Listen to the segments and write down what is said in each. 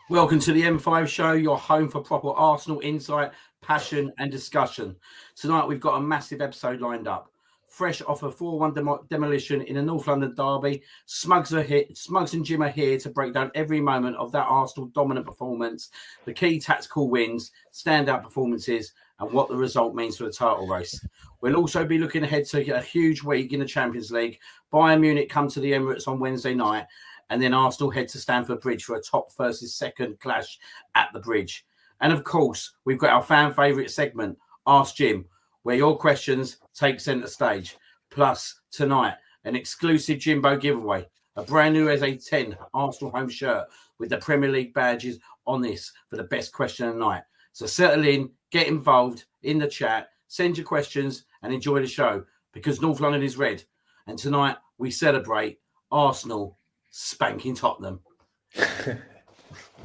Welcome to the M5 show, your home for proper Arsenal insight, passion and discussion. Tonight we've got a massive episode lined up. Fresh off a 4-1 demolition in a North London derby, Smugs and Jim are here to break down every moment of that Arsenal dominant performance, the key tactical wins, standout performances and what the result means for the title race. We'll also be looking ahead to a huge week in the Champions League. Bayern Munich come to the Emirates on Wednesday night. And then Arsenal head to Stamford Bridge for a top versus second clash at the Bridge. And of course, we've got our fan favourite segment, Ask Jim, where your questions take centre stage. Plus, tonight, an exclusive Jimbo giveaway, a brand new SA10 Arsenal home shirt with the Premier League badges on this for the best question of the night. So settle in, get involved in the chat, send your questions and enjoy the show because North London is red. And tonight, we celebrate Arsenal spanking Tottenham.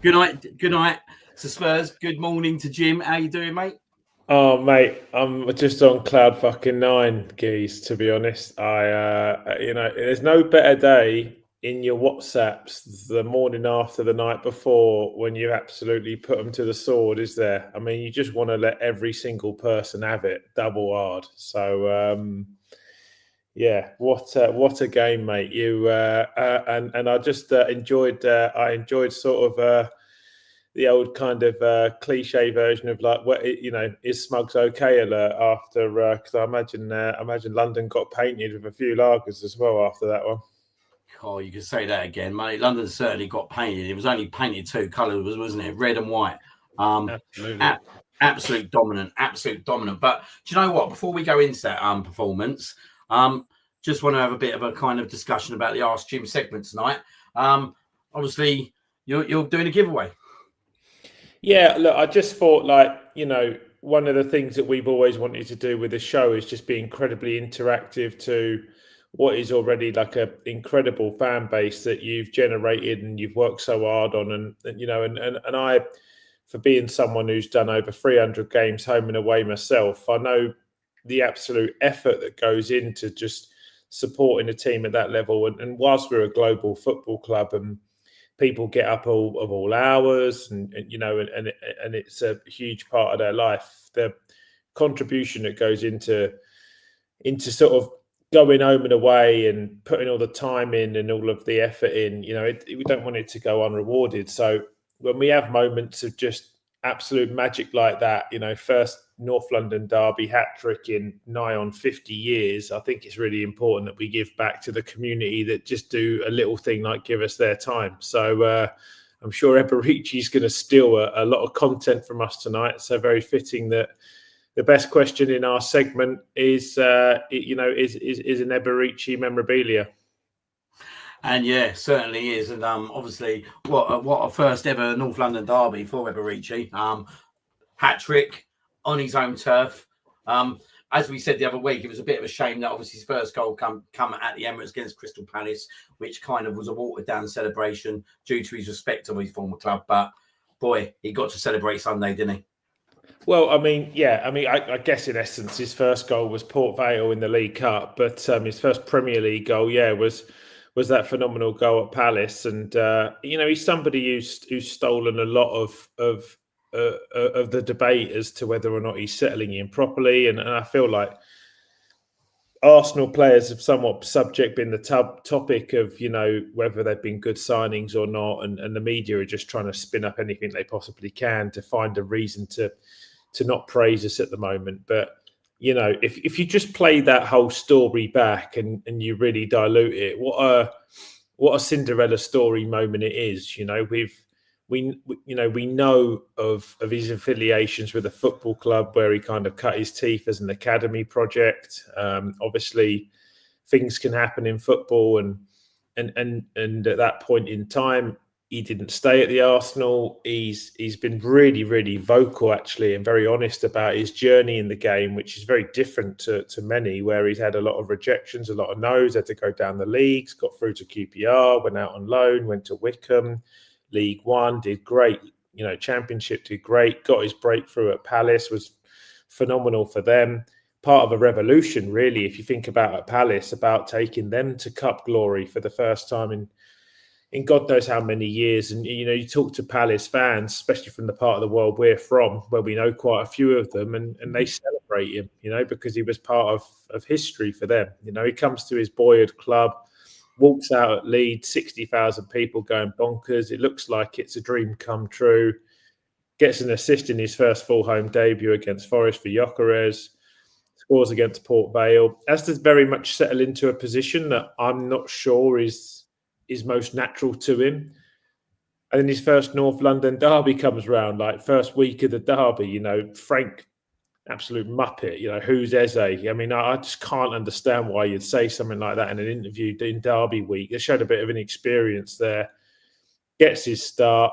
Good night to Spurs. Good morning to Jim. How you doing, mate? Oh, mate, I'm just on cloud fucking nine, geez, to be honest. There's no better day in your WhatsApps the morning after the night before when you absolutely put them to the sword, is there? I mean, you just want to let every single person have it double hard. So, yeah, what a game, mate! And I just enjoyed sort of the old kind of cliche version of like, what is Smugs okay alert after? Because I imagine London got painted with a few lagers as well after that one. Oh, you could say that again, mate. London certainly got painted. It was only painted two colours, wasn't it? Red and white. Absolutely. Absolute dominant. But do you know what? Before we go into that performance, just want to have a bit of a kind of discussion about the Ask Jim segment tonight. Obviously, you're doing a giveaway. Yeah, look, I just thought, one of the things that we've always wanted to do with the show is just be incredibly interactive to what is already like an incredible fan base that you've generated and you've worked so hard on. And I, for being someone who's done over 300 games home and away myself, I know the absolute effort that goes into just supporting a team at that level. And whilst we're a global football club and people get up of all hours and it's a huge part of their life, the contribution that goes into sort of going home and away and putting all the time in and all of the effort in, we don't want it to go unrewarded. So when we have moments of just absolute magic like that, first North London derby hat-trick in nigh on 50 years, I think it's really important that we give back to the community that just do a little thing like give us their time. So I'm sure Eberici's going to steal a lot of content from us tonight. So very fitting that the best question in our segment is an Eberici memorabilia. And yeah, certainly is. And obviously, what a first ever North London derby for Eberici. Hat-trick on his own turf. As we said the other week, it was a bit of a shame that obviously his first goal come at the Emirates against Crystal Palace, which kind of was a watered down celebration due to his respect of his former club. But boy, he got to celebrate Sunday, didn't he? Well, I guess in essence, his first goal was Port Vale in the League Cup, but his first Premier League goal, was that phenomenal goal at Palace. And he's somebody who's stolen a lot of the debate as to whether or not he's settling in properly. And I feel like Arsenal players have somewhat been the topic of, whether they've been good signings or not. And the media are just trying to spin up anything they possibly can to find a reason to not praise us at the moment. But, if you just play that whole story back and you really dilute it, what a Cinderella story moment it is. We know of his affiliations with a football club where he kind of cut his teeth as an academy project. Obviously, things can happen in football, and at that point in time, he didn't stay at the Arsenal. He's been really, really vocal, actually, and very honest about his journey in the game, which is very different to many, where he's had a lot of rejections, a lot of no's, had to go down the leagues, got through to QPR, went out on loan, went to Wickham, League One, did great, Championship did great, got his breakthrough at Palace, was phenomenal for them. Part of a revolution, really, if you think about at Palace, about taking them to cup glory for the first time in God knows how many years. And, you know, you talk to Palace fans, especially from the part of the world we're from, where we know quite a few of them, and they celebrate him, you know, because he was part of history for them. You know, he comes to his boyhood club, walks out at Leeds, 60,000 people going bonkers. It looks like it's a dream come true. Gets an assist in his first full home debut against Forest for Gyökeres. Scores against Port Vale. As to very much settle into a position that I'm not sure is most natural to him. And then his first North London derby comes round, like first week of the derby, you know, Frank, absolute muppet, you know, who's Eze? I mean, I just can't understand why you'd say something like that in an interview in derby week. It showed a bit of an experience there. Gets his start.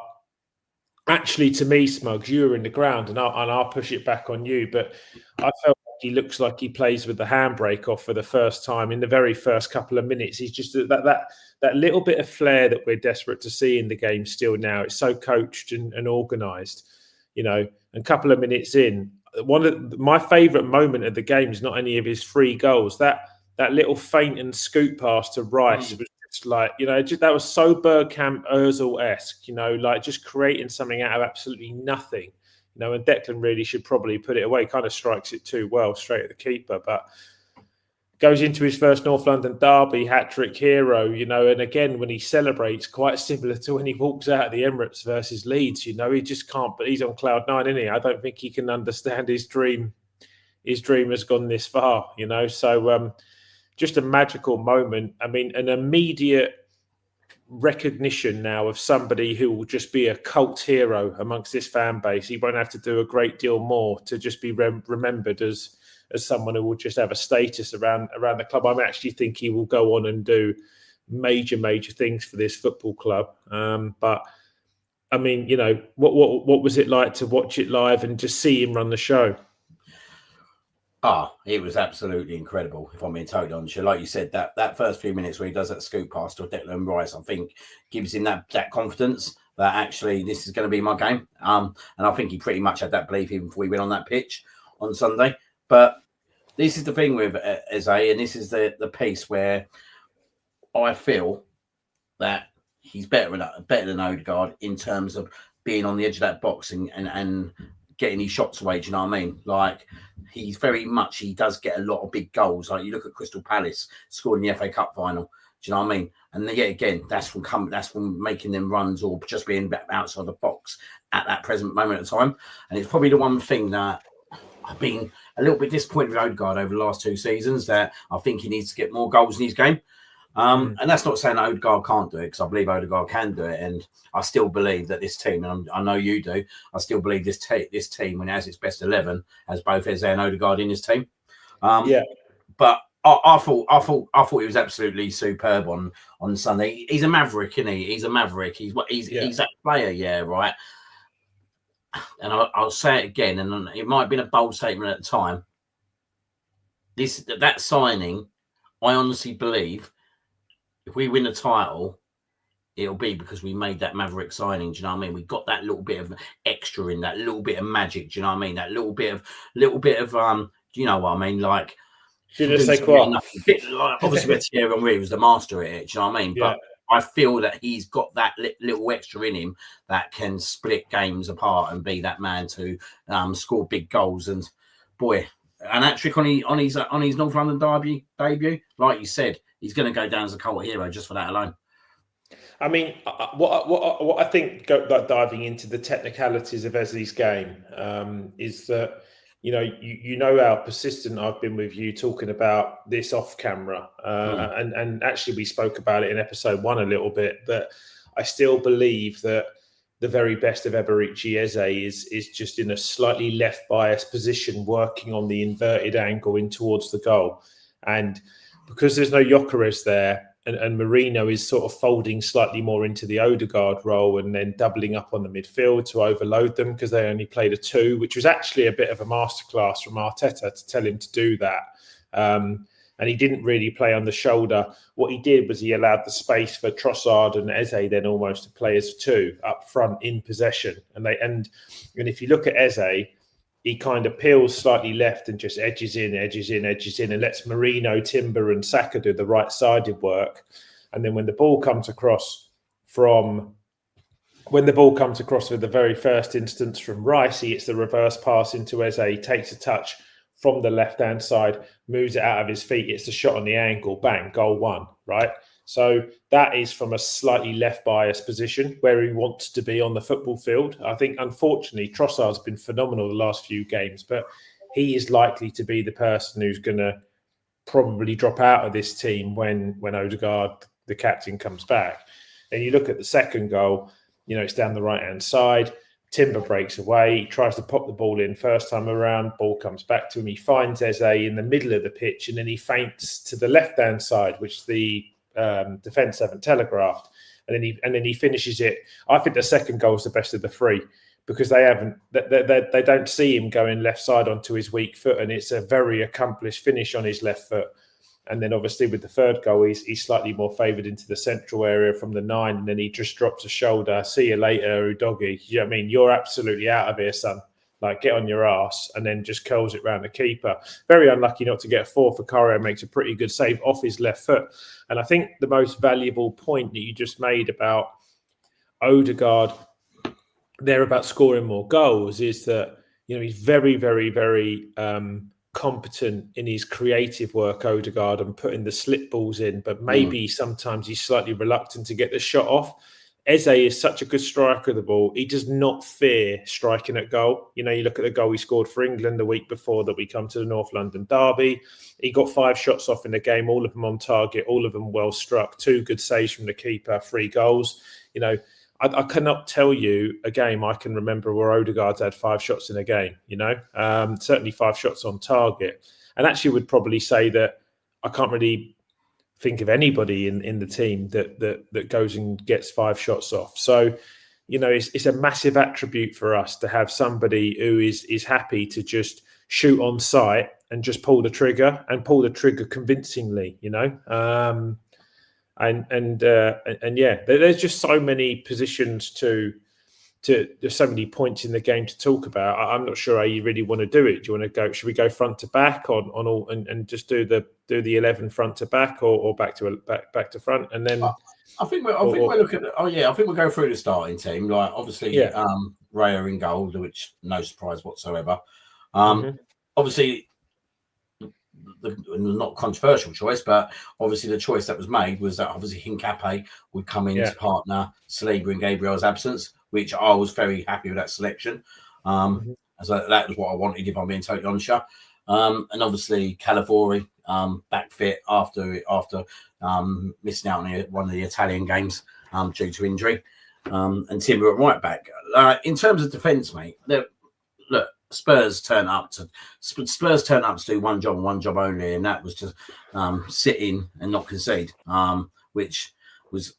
Actually, to me, Smugs, you were in the ground, and I'll push it back on you, but I felt he looks like he plays with the handbrake off for the first time in the very first couple of minutes. He's just that little bit of flair that we're desperate to see in the game still now. It's so coached and organised, you know. And a couple of minutes in, my favourite moment of the game is not any of his 3 goals. That little feint and scoop pass to Rice was just like, you know, that was so Bergkamp Ozil-esque, you know, like just creating something out of absolutely nothing. You know, and Declan really should probably put it away. Kind of strikes it too well straight at the keeper, but goes into his first North London derby, hat-trick hero, you know, and again, when he celebrates, quite similar to when he walks out of the Emirates versus Leeds, you know, he just can't, but he's on cloud 9, isn't he? I don't think he can understand his dream. His dream has gone this far, you know, so just a magical moment. I mean, an immediate recognition now of somebody who will just be a cult hero amongst this fan base. He won't have to do a great deal more to just be remembered as someone who will just have a status around the club. I actually think he will go on and do major things for this football club. But I mean, you know, what was it like to watch it live and just see him run the show? It was absolutely incredible, if I'm being totally honest. Like you said, that first few minutes where he does that scoop pass to Declan Rice, I think gives him that confidence that actually this is going to be my game. And I think he pretty much had that belief even before he went on that pitch on Sunday. But this is the thing with Eze, and this is the piece where I feel that he's better than Odegaard in terms of being on the edge of that box and getting his shots away. Do you know what I mean? Like, he does get a lot of big goals. Like, you look at Crystal Palace scoring the FA Cup final. Do you know what I mean? And then, again, that's from making them runs or just being outside the box at that present moment of time. And it's probably the one thing that I've been a little bit disappointed with Odegaard over the last 2 seasons, that I think he needs to get more goals in his game. And that's not saying that Odegaard can't do it, because I believe Odegaard can do it. And I still believe that this team, and I know you do, I still believe this team, when it has its best 11, has both Eze and Odegaard in his team. But I thought he was absolutely superb on Sunday. He's a maverick, isn't he? He's a maverick. He's that player, right? And I'll say it again, and it might have been a bold statement at the time. That signing, I honestly believe, if we win the title, it'll be because we made that maverick signing. Do you know what I mean? We got that little bit of extra in, that little bit of magic. Do you know what I mean? That little bit of do you know what I mean? Like, should I say quite? Obviously, Thierry Henry was the master at it. Do you know what I mean? Yeah. But I feel that he's got that little extra in him that can split games apart and be that man to score big goals. And boy, an hat-trick on his North London debut, like you said, he's going to go down as a cult hero just for that alone. I mean, what I think, diving into the technicalities of Eze's game, is that, you know how persistent I've been with you talking about this off camera, and actually we spoke about it in episode 1 a little bit, that I still believe that the very best of Eberechi Eze is just in a slightly left biased position, working on the inverted angle in towards the goal. And because there's no Gyökeres there, and Marino is sort of folding slightly more into the Odegaard role and then doubling up on the midfield to overload them, because they only played a 2, which was actually a bit of a masterclass from Arteta to tell him to do that. And he didn't really play on the shoulder. What he did was he allowed the space for Trossard and Eze then almost to play as 2 up front in possession. And if you look at Eze, he kind of peels slightly left and just edges in, and lets Marino, Timber and Saka do the right-sided work. And then when the ball comes across from when the ball comes across with the very first instance from Rice, it's the reverse pass into Eze, takes a touch from the left-hand side, moves it out of his feet, it's a shot on the angle, bang, goal one, right? So that is from a slightly left bias position where he wants to be on the football field. I think, unfortunately, Trossard's been phenomenal the last few games, but he is likely to be the person who's going to probably drop out of this team when Odegaard, the captain, comes back. And you look at the second goal, it's down the right-hand side. Timber breaks away. He tries to pop the ball in first time around. Ball comes back to him. He finds Eze in the middle of the pitch, and then he feints to the left-hand side, which the defence haven't telegraphed. And then he finishes it. I think the second goal is the best of the three because they don't see him going left side onto his weak foot, and it's a very accomplished finish on his left foot. And then obviously with the third goal, he's slightly more favoured into the central area from the 9, and then he just drops a shoulder. See you later, Udogie. You know what I mean? You're absolutely out of here, son. Like, get on your ass, and then just curls it round the keeper. Very unlucky not to get a 4 for Correa. Makes a pretty good save off his left foot. And I think the most valuable point that you just made about Odegaard there about scoring more goals is that, he's very, very, very competent in his creative work, Odegaard, and putting the slip balls in, but maybe sometimes he's slightly reluctant to get the shot off. Eze is such a good striker of the ball. He does not fear striking at goal. You look at the goal he scored for England the week before that we come to the North London derby. He got 5 shots off in the game, all of them on target, all of them well struck, 2 good saves from the keeper, 3 goals. I cannot tell you a game I can remember where Odegaard's had 5 shots in a game, certainly 5 shots on target. And actually would probably say that I can't really think of anybody in the team that goes and gets 5 shots off. So, it's a massive attribute for us to have somebody who is happy to just shoot on sight and just pull the trigger convincingly, And yeah, there's just so many positions there's so many points in the game to talk about. I'm not sure how you really want to do it. Do you want to go? Should we go front to back on all and just do the 11 front to back or back to front and then? I think we're looking at. Oh yeah, I think we'll go through the starting team. Like obviously, Raya in goal, which no surprise whatsoever. Obviously. The not controversial choice, but obviously the choice that was made was that obviously Hincapié would come in to partner Saliba in Gabriel's absence, which I was very happy with that selection. So that was what I wanted, if I'm being totally honest. And obviously Calavori back fit after missing out on one of the Italian games due to injury, and Timber at right back. In terms of defence, mate, look. Spurs turn up to do one job only, and that was to sit in and not concede. Which was,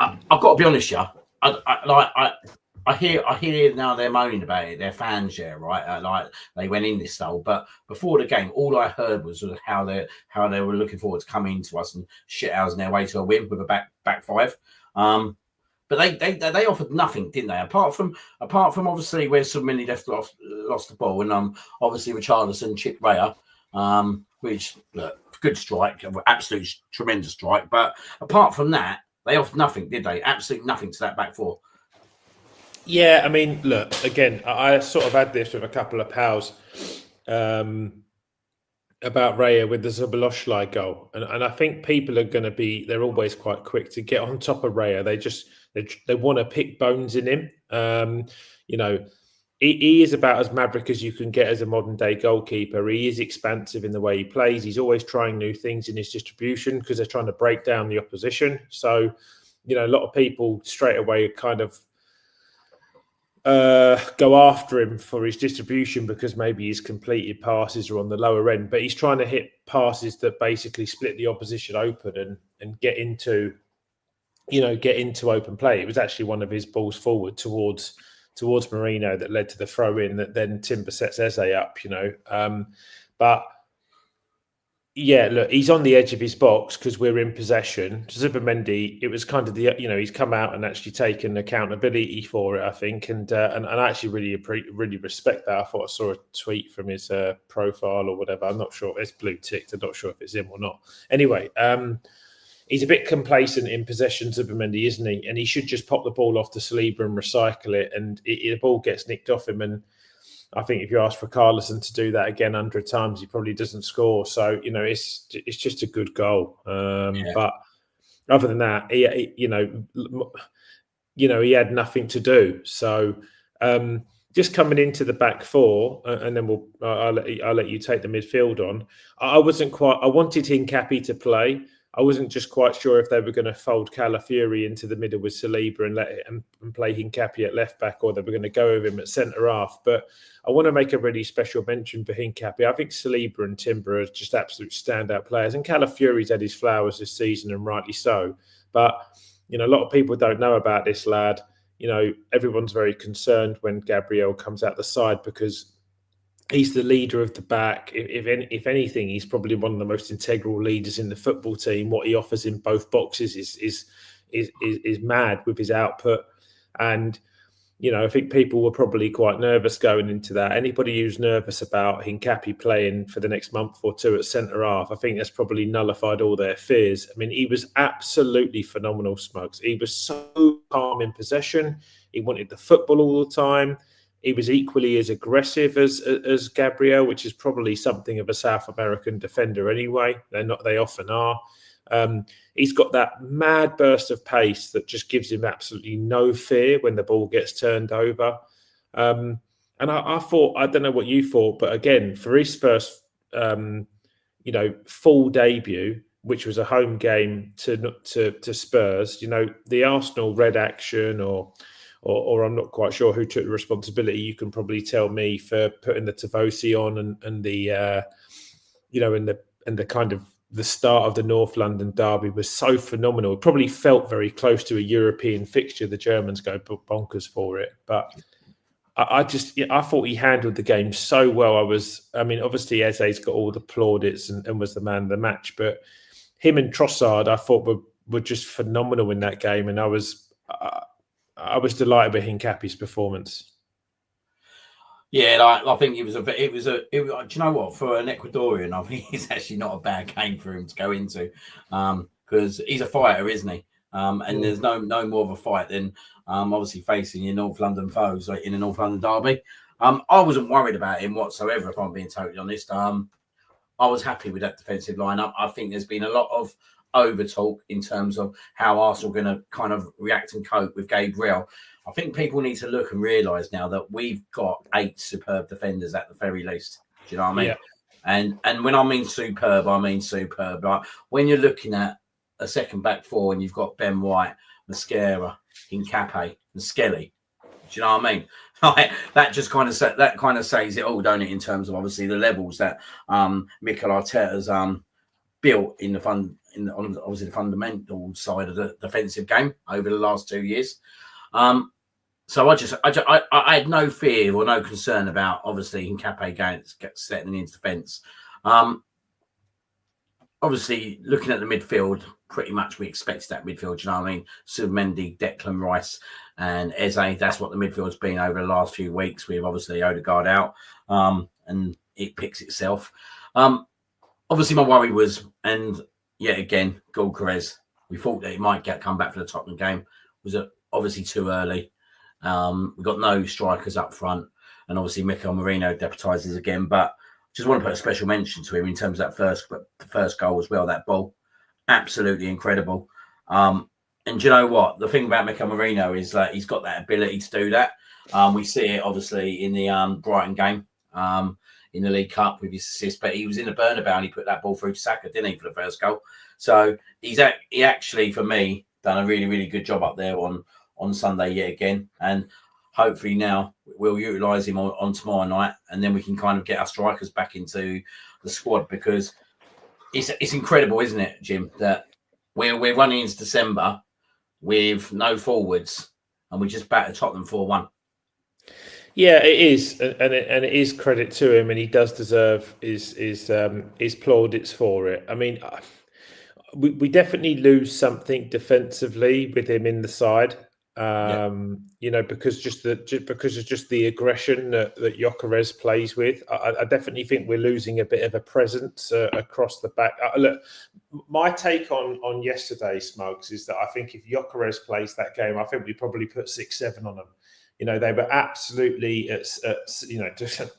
I've got to be honest, I hear now they're moaning about it. They're fans, right? Like they went in this style, but before the game, all I heard was how they were looking forward to coming to us and shithousing their way to a win with a back 5. But they offered nothing, didn't they? Apart from obviously where so many lost the ball, and obviously Richarlison chipped Raya, which good strike, absolute tremendous strike. But apart from that, they offered nothing, did they? Absolutely nothing to that back 4. Yeah, I mean, look, again, I sort of had this with a couple of pals about Raya with the Zabaloshlai goal, and I think people are going to they're always quite quick to get on top of Raya. They want to pick bones in him. He is about as maverick as you can get as a modern day goalkeeper. He is expansive in the way he plays. He's always trying new things in his distribution because they're trying to break down the opposition. So, a lot of people straight away kind of go after him for his distribution because maybe his completed passes are on the lower end, but he's trying to hit passes that basically split the opposition open and get into open play. It was actually one of his balls forward towards Marino that led to the throw in that then Timber sets Eze up, but yeah, look, he's on the edge of his box because we're in possession. Zubimendi, it was kind of he's come out and actually taken accountability for it, I think, and I actually really respect that. I thought I saw a tweet from his profile or whatever. I'm not sure. It's blue ticked. I'm not sure if it's him or not. Anyway, he's a bit complacent in possession, Zubimendi, isn't he? And he should just pop the ball off to Saliba and recycle it, and the ball gets nicked off him. And I think if you ask for Carlson to do that again 100 times, he probably doesn't score. So, it's just a good goal. But other than that, he had nothing to do. So just coming into the back four, and then I'll let you take the midfield on. I wanted Hincapi to play. I wasn't just quite sure if they were going to fold Calafiori into the middle with Saliba and play Hincapi at left back, or they were going to go with him at centre half. But I want to make a really special mention for Hincapi. I think Saliba and Timber are just absolute standout players, and Calafiori's had his flowers this season, and rightly so. But a lot of people don't know about this lad. Everyone's very concerned when Gabriel comes out the side because he's the leader of the back. If anything, he's probably one of the most integral leaders in the football team. What he offers in both boxes is mad with his output. And, I think people were probably quite nervous going into that. Anybody who's nervous about Hincapi playing for the next month or two at centre half, I think that's probably nullified all their fears. I mean, he was absolutely phenomenal, Smugs. He was so calm in possession. He wanted the football all the time. He was equally as aggressive as Gabriel, which is probably something of a South American defender anyway. They often are. He's got that mad burst of pace that just gives him absolutely no fear when the ball gets turned over. And I thought, I don't know what you thought, but again, for his first, full debut, which was a home game to Spurs, the Arsenal red action or I'm not quite sure who took the responsibility. You can probably tell me for putting the Tavosi on and the kind of the start of the North London derby was so phenomenal. It probably felt very close to a European fixture. The Germans go bonkers for it, but I thought he handled the game so well. Obviously Eze's got all the plaudits and was the man of the match, but him and Trossard, I thought were just phenomenal in that game, and I was delighted with Hincapi's performance. Yeah, I think it was. Do you know what? For an Ecuadorian, I think it's actually not a bad game for him to go into, because he's a fighter, isn't he? And there's no more of a fight than obviously facing your North London foes in the North London derby. I wasn't worried about him whatsoever, if I'm being totally honest. I was happy with that defensive lineup. I think there's been a lot of over talk in terms of how Arsenal are going to kind of react and cope with Gabriel. I think people need to look and realise now that we've got 8 superb defenders at the very least. Do you know what I mean? Yeah. And when I mean superb, I mean superb. Like when you're looking at a second back four and you've got Ben White, Mascara, Hincapi, and Skelly. Do you know what I mean? Like, that just kind of says it all, don't it? In terms of obviously the levels that Mikel Arteta's built on obviously the fundamental side of the defensive game over the last 2 years. So I had no fear or no concern about obviously Hincapi setting into defence. Obviously, looking at the midfield, pretty much we expected that midfield. You know what I mean? Zubimendi, Declan Rice, and Eze. That's what the midfield's been over the last few weeks. We've obviously Odegaard out, and it picks itself. Obviously, my worry was, and yet again, Gyökeres. We thought that he might come back for the Tottenham game. Was obviously too early. We've got no strikers up front, and obviously Mikel Merino deputises again. But just want to put a special mention to him in terms of that first goal as well. That ball, absolutely incredible. And do you know what? The thing about Mikel Merino is that he's got that ability to do that. We see it obviously in the Brighton game in the League Cup with his assist, but he was in the Bernabeu and he put that ball through to Saka, didn't he, for the first goal? So he actually, for me, done a really, really good job up there on Sunday yet again. And hopefully now we'll utilise him on tomorrow night, and then we can kind of get our strikers back into the squad, because it's incredible, isn't it, Jim, that we're running into December with no forwards and we just battered Tottenham 4-1. Yeah, it is, and it is credit to him, and he does deserve his plaudits for it. I mean, we definitely lose something defensively with him in the side. because of just the aggression that Gyökeres plays with. I definitely think we're losing a bit of a presence across the back. Look, my take on yesterday, Smugs, is that I think if Gyökeres plays that game, I think we probably put 6-7 on them. They were absolutely to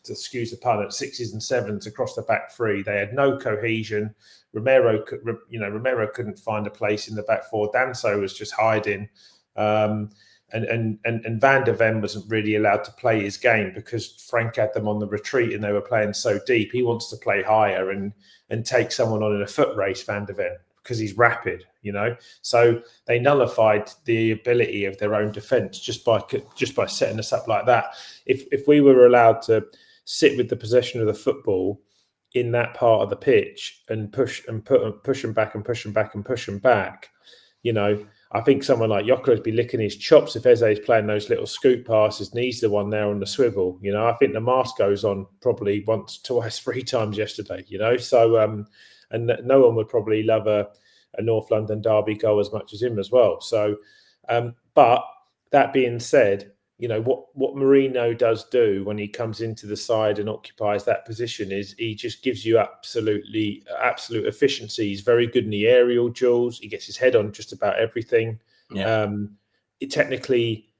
excuse the pun, at 6s and 7s across the back three. They had no cohesion. Romero couldn't find a place in the back four. Danso was just hiding. And Van der Ven wasn't really allowed to play his game because Frank had them on the retreat and they were playing so deep. He wants to play higher and take someone on in a foot race, Van der Ven, because he's rapid, So they nullified the ability of their own defence just by setting us up like that. If we were allowed to sit with the possession of the football in that part of the pitch and push them back, I think someone like Gyökeres would be licking his chops if Eze is playing those little scoop passes and he's the one there on the swivel. I think the mask goes on probably once, twice, 3 times yesterday, So, and no one would probably love a North London derby goal as much as him as well. So, but that being said, what Mourinho does do when he comes into the side and occupies that position is he just gives you absolute efficiency. He's very good in the aerial duels. He gets his head on just about everything. Yeah. Technically,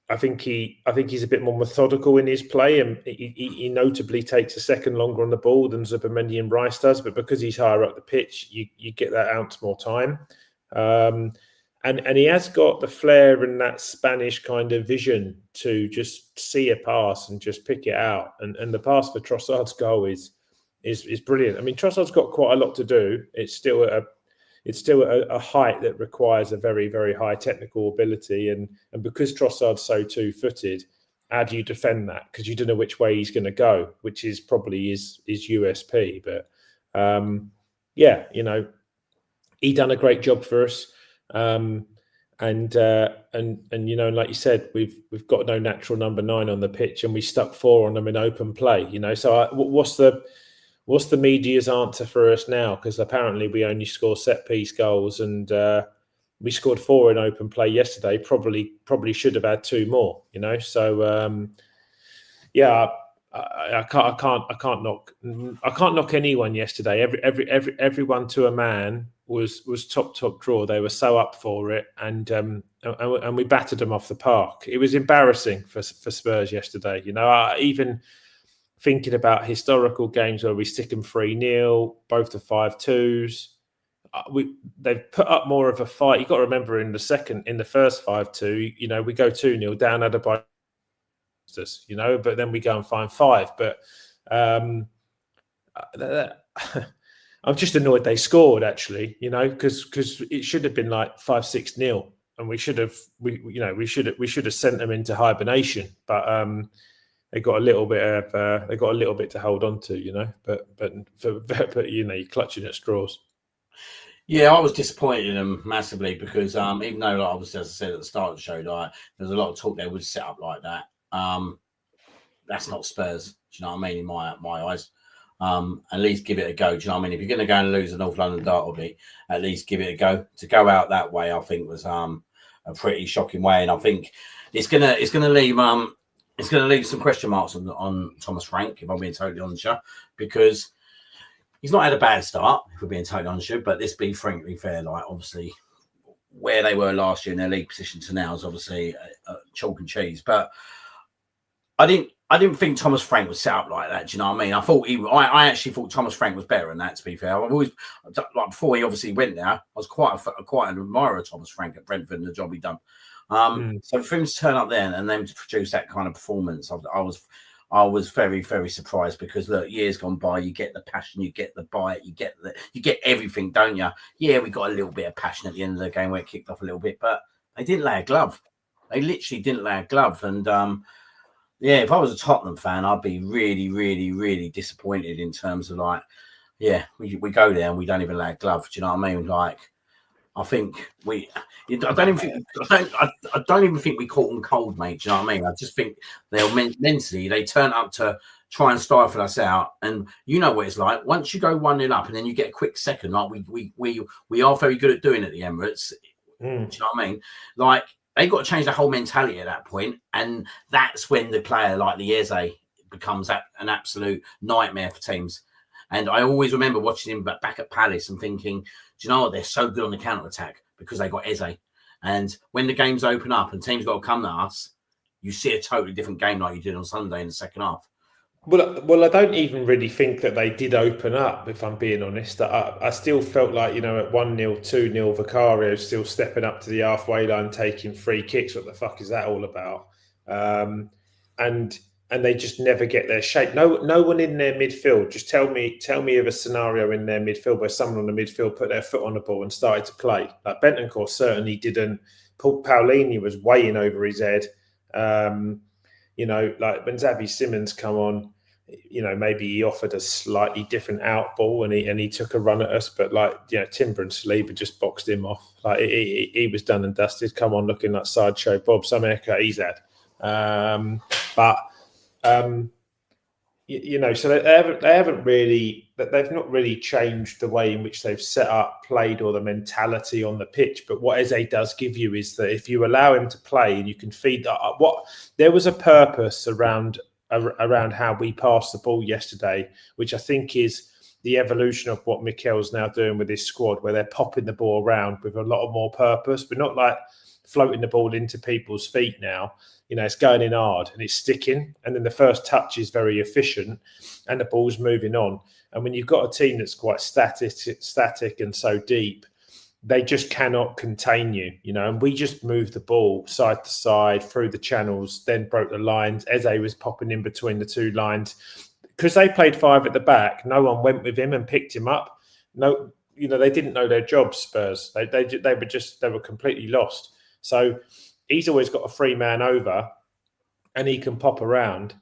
I think he's a bit more methodical in his play, and he notably takes a second longer on the ball than Zubimendi and Rice does. But because he's higher up the pitch, you get that ounce more time. And he has got the flair and that Spanish kind of vision to just see a pass and just pick it out. And the pass for Trossard's goal is brilliant. I mean, Trossard's got quite a lot to do. It's still a height that requires a very, very high technical ability. And because Trossard's so 2-footed, how do you defend that? Because you don't know which way he's going to go, which is probably his USP. But he done a great job for us. And like you said, we've got no natural number 9 on the pitch, and we stuck 4 on them in open play. So what's the media's answer for us now? Because apparently we only score set piece goals, and we scored 4 in open play yesterday. Probably should have had 2 more. So I can't knock anyone yesterday. Everyone to a man was top draw. They were so up for it, and we battered them off the park. It was embarrassing for Spurs yesterday. Even thinking about historical games where we stick them 3-0, both to 5-2s. They've put up more of a fight. You've got to remember in the first 5-2, we go 2-0 down at a us, but then we go and find 5. But I'm just annoyed they scored, actually, because it should have been like 5-6-0, and we should have sent them into hibernation. But they got a little bit to hold on to, But you're clutching at straws. Yeah, I was disappointed in them massively because even though, obviously, as I said at the start of the show, there's a lot of talk they would set up like that. That's not Spurs. Do you know what I mean? In my eyes, at least give it a go. Do you know what I mean? If you're going to go and lose a North London derby, at least give it a go. To go out that way, I think was a pretty shocking way, and I think it's going to leave some question marks on Thomas Frank, if I'm being totally honest, because he's not had a bad start, if we're being totally honest. But let's be frankly fair. Obviously, where they were last year in their league position to now is obviously chalk and cheese. But I didn't think Thomas Frank was set up like that. Do you know what I mean? I actually thought Thomas Frank was better than that. To be fair, I've always, before he obviously went there, I was quite an admirer of Thomas Frank at Brentford and the job he done. So for him to turn up then and then to produce that kind of performance, I was very, very surprised because look, years gone by, you get the passion, you get the bite, you get everything, don't you? Yeah, we got a little bit of passion at the end of the game where it kicked off a little bit, but they didn't lay a glove. They literally didn't lay a glove, and yeah, if I was a Tottenham fan, I'd be really, really, really disappointed in terms of we go there and we don't even lay a glove. Do you know what I mean? I think I don't even think we caught them cold, mate. Do you know what I mean? I just think mentally they turn up to try and stifle us out, and you know what it's like. Once you go 1-0 up, and then you get a quick second, we are very good at doing at the Emirates. Do you know what I mean? they've got to change the whole mentality at that point, and that's when the player like the Eze becomes an absolute nightmare for teams. And I always remember watching him back at Palace and thinking, do you know what? They're so good on the counter attack because they got Eze. And when the games open up and teams got to come to us, you see a totally different game like you did on Sunday in the second half. Well, I don't even really think that they did open up, if I'm being honest. I still felt like, at 1-0, 2-0, Vicario still stepping up to the halfway line, taking free kicks. What the fuck is that all about? And they just never get their shape. No one in their midfield. Just tell me of a scenario in their midfield where someone on the midfield put their foot on the ball and started to play. Like Bentancur certainly didn't. Paulini was weighing over his head. Like when Xavi Simons come on, maybe he offered a slightly different out ball and he took a run at us, but Timber and Saliba just boxed him off. Like he was done and dusted. Come on, looking like sideshow Bob. Some haircut he's had, so they've not really changed the way in which they've set up, played, or the mentality on the pitch. But what Eze does give you is that if you allow him to play and you can feed there was a purpose around how we passed the ball yesterday, which I think is the evolution of what Mikel's now doing with his squad, where they're popping the ball around with a lot of more purpose. We're not like floating the ball into people's feet now. It's going in hard and it's sticking. And then the first touch is very efficient and the ball's moving on. And when you've got a team that's quite static and so deep, they just cannot contain you, and we just moved the ball side to side through the channels, then broke the lines. Eze was popping in between the two lines. Because they played 5 at the back, no one went with him and picked him up. No, they didn't know their jobs, Spurs. They were completely lost. So he's always got a free man over and he can pop around,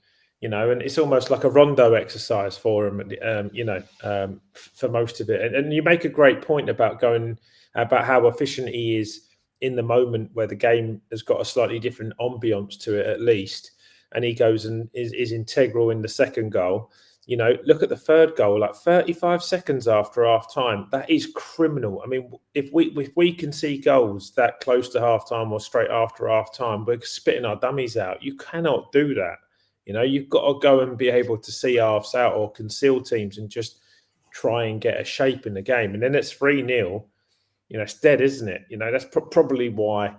and it's almost like a rondo exercise for him, for most of it. And you make a great point about how efficient he is in the moment where the game has got a slightly different ambience to it, at least. And he goes and is integral in the second goal. Look at the third goal, like 35 seconds after half time. That is criminal. I mean, if we can see goals that close to half time or straight after half time, we're spitting our dummies out. You cannot do that. You've got to go and be able to see halves out or conceal teams and just try and get a shape in the game. And then it's 3-0. It's dead, isn't it? That's probably why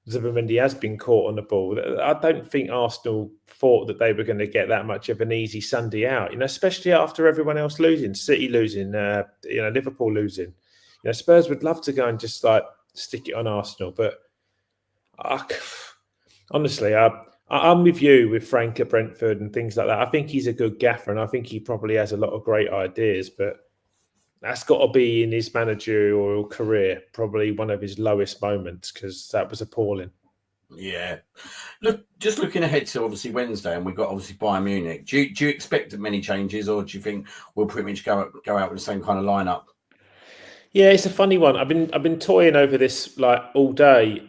Zubimendi has been caught on the ball. I don't think Arsenal thought that they were going to get that much of an easy Sunday out, especially after everyone else losing, City losing, Liverpool losing. Spurs would love to go and just stick it on Arsenal. But honestly, I'm with you with Frank at Brentford and things like that. I think he's a good gaffer and I think he probably has a lot of great ideas, but that's got to be in his managerial career, probably one of his lowest moments, because that was appalling. Yeah. Look, just looking ahead to obviously Wednesday, and we've got obviously Bayern Munich. Do you expect many changes, or do you think we'll pretty much go out with the same kind of lineup? Yeah, it's a funny one. I've been toying over this all day,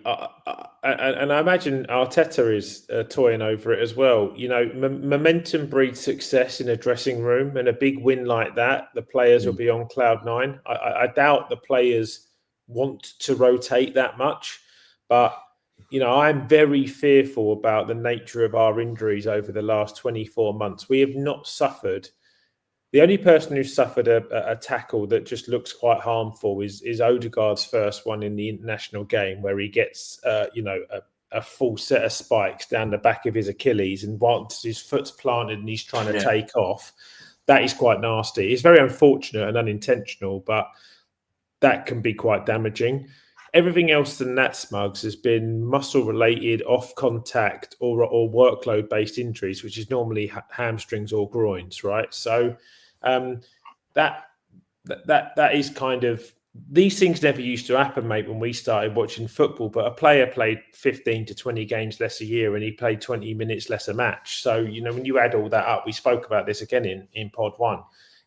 and I imagine Arteta is toying over it as well. Momentum breeds success in a dressing room, and a big win like that, the players will be on cloud 9. I doubt the players want to rotate that much, but I'm very fearful about the nature of our injuries over the last 24 months. We have not suffered. The only person who suffered a tackle that just looks quite harmful is Odegaard's first one in the international game, where he gets a full set of spikes down the back of his Achilles, and once his foot's planted and he's trying to take off, that is quite nasty. It's very unfortunate and unintentional, but that can be quite damaging. Everything else than that, Smugs, has been muscle-related, off-contact or workload-based injuries, which is normally hamstrings or groins, right? So that is kind of, these things never used to happen, mate, when we started watching football, but a player played 15 to 20 games less a year and he played 20 minutes less a match. So, when you add all that up, we spoke about this again in pod 1,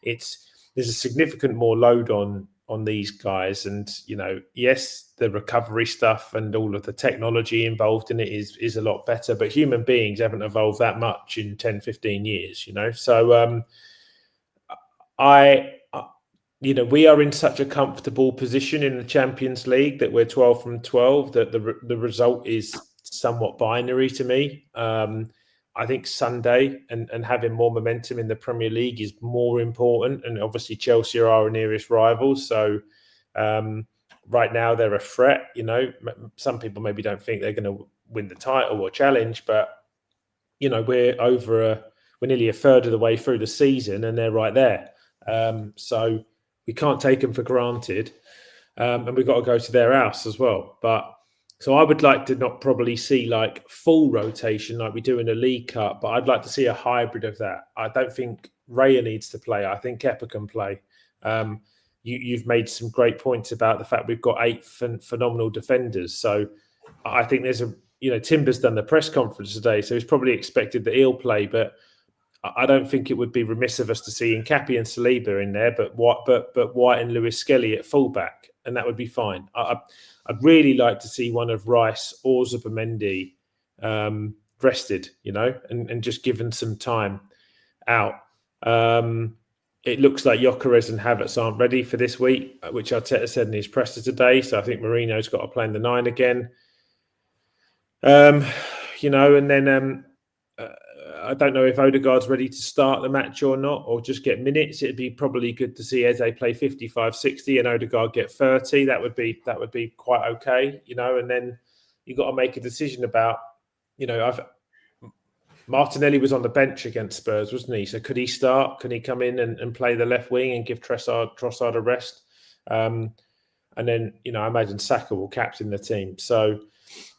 there's a significant more load on these guys. And, yes, the recovery stuff and all of the technology involved in it is a lot better, but human beings haven't evolved that much in 10, 15 years, So we are in such a comfortable position in the Champions League that we're 12 from 12, that the result is somewhat binary to me. I think Sunday and having more momentum in the Premier League is more important. And obviously Chelsea are our nearest rivals. So right now they're a threat. Some people maybe don't think they're going to win the title or challenge, but we're nearly a third of the way through the season and they're right there. So we can't take them for granted. And we've got to go to their house as well. So I would like to not probably see like full rotation like we do in a League Cup, but I'd like to see a hybrid of that. I don't think Raya needs to play. I think Kepa can play. You've made some great points about the fact we've got 8 phenomenal defenders. So I think there's Timber's done the press conference today, so he's probably expected that he'll play, but I don't think it would be remiss of us to see Nkappi and Saliba in there, but White and Lewis Skelly at fullback, and that would be fine. I'd really like to see one of Rice or Zubimendi rested, and just given some time out. It looks like Gyökeres and Havertz aren't ready for this week, which Arteta said in his presser today. So I think Mourinho's got to play in the 9 again. And then I don't know if Odegaard's ready to start the match or not, or just get minutes. It'd be probably good to see Eze play 55, 60 and Odegaard get 30. That would be quite okay, and then you've got to make a decision about, Martinelli was on the bench against Spurs, wasn't he? So could he start? Can he come in and play the left wing and give Trossard a rest? And then, I imagine Saka will captain the team. So,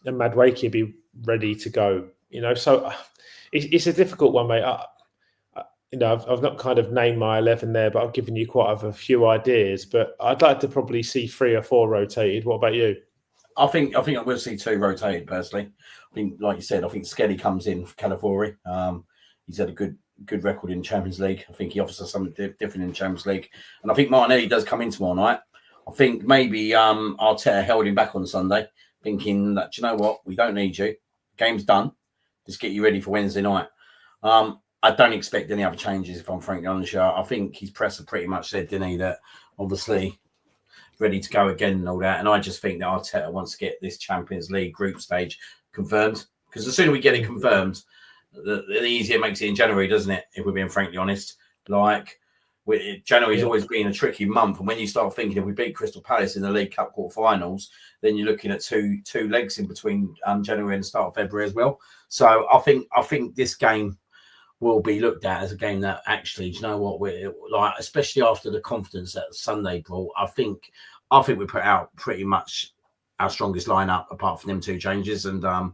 and Madueke will be ready to go, So it's a difficult one, mate. I've not kind of named my 11 there, but I've given you quite a few ideas. But I'd like to probably see 3 or 4 rotated. What about you? I think I will see 2 rotated personally. I think, like you said, I think Skelly comes in for Calafiori. He's had a good record in Champions League. I think he offers us something different in Champions League, and I think Martinelli does come in tomorrow night. I think maybe Arteta held him back on Sunday, thinking that, you know what, we don't need you. Game's done. Just get you ready for Wednesday night. I don't expect any other changes, if I'm frankly honest. I think his presser pretty much said, didn't he, that obviously ready to go again and all that. And I just think that Arteta wants to get this Champions League group stage confirmed, because the sooner we get it confirmed, the easier it makes it in January, doesn't it? If we're being frankly honest, January's always been a tricky month, and when you start thinking if we beat Crystal Palace in the League Cup quarterfinals, then you're looking at two legs in between January and the start of February as well. So I think this game will be looked at as a game that actually, do you know what, we're like, especially after the confidence that Sunday brought. I think we put out pretty much our strongest lineup apart from them 2 changes, and I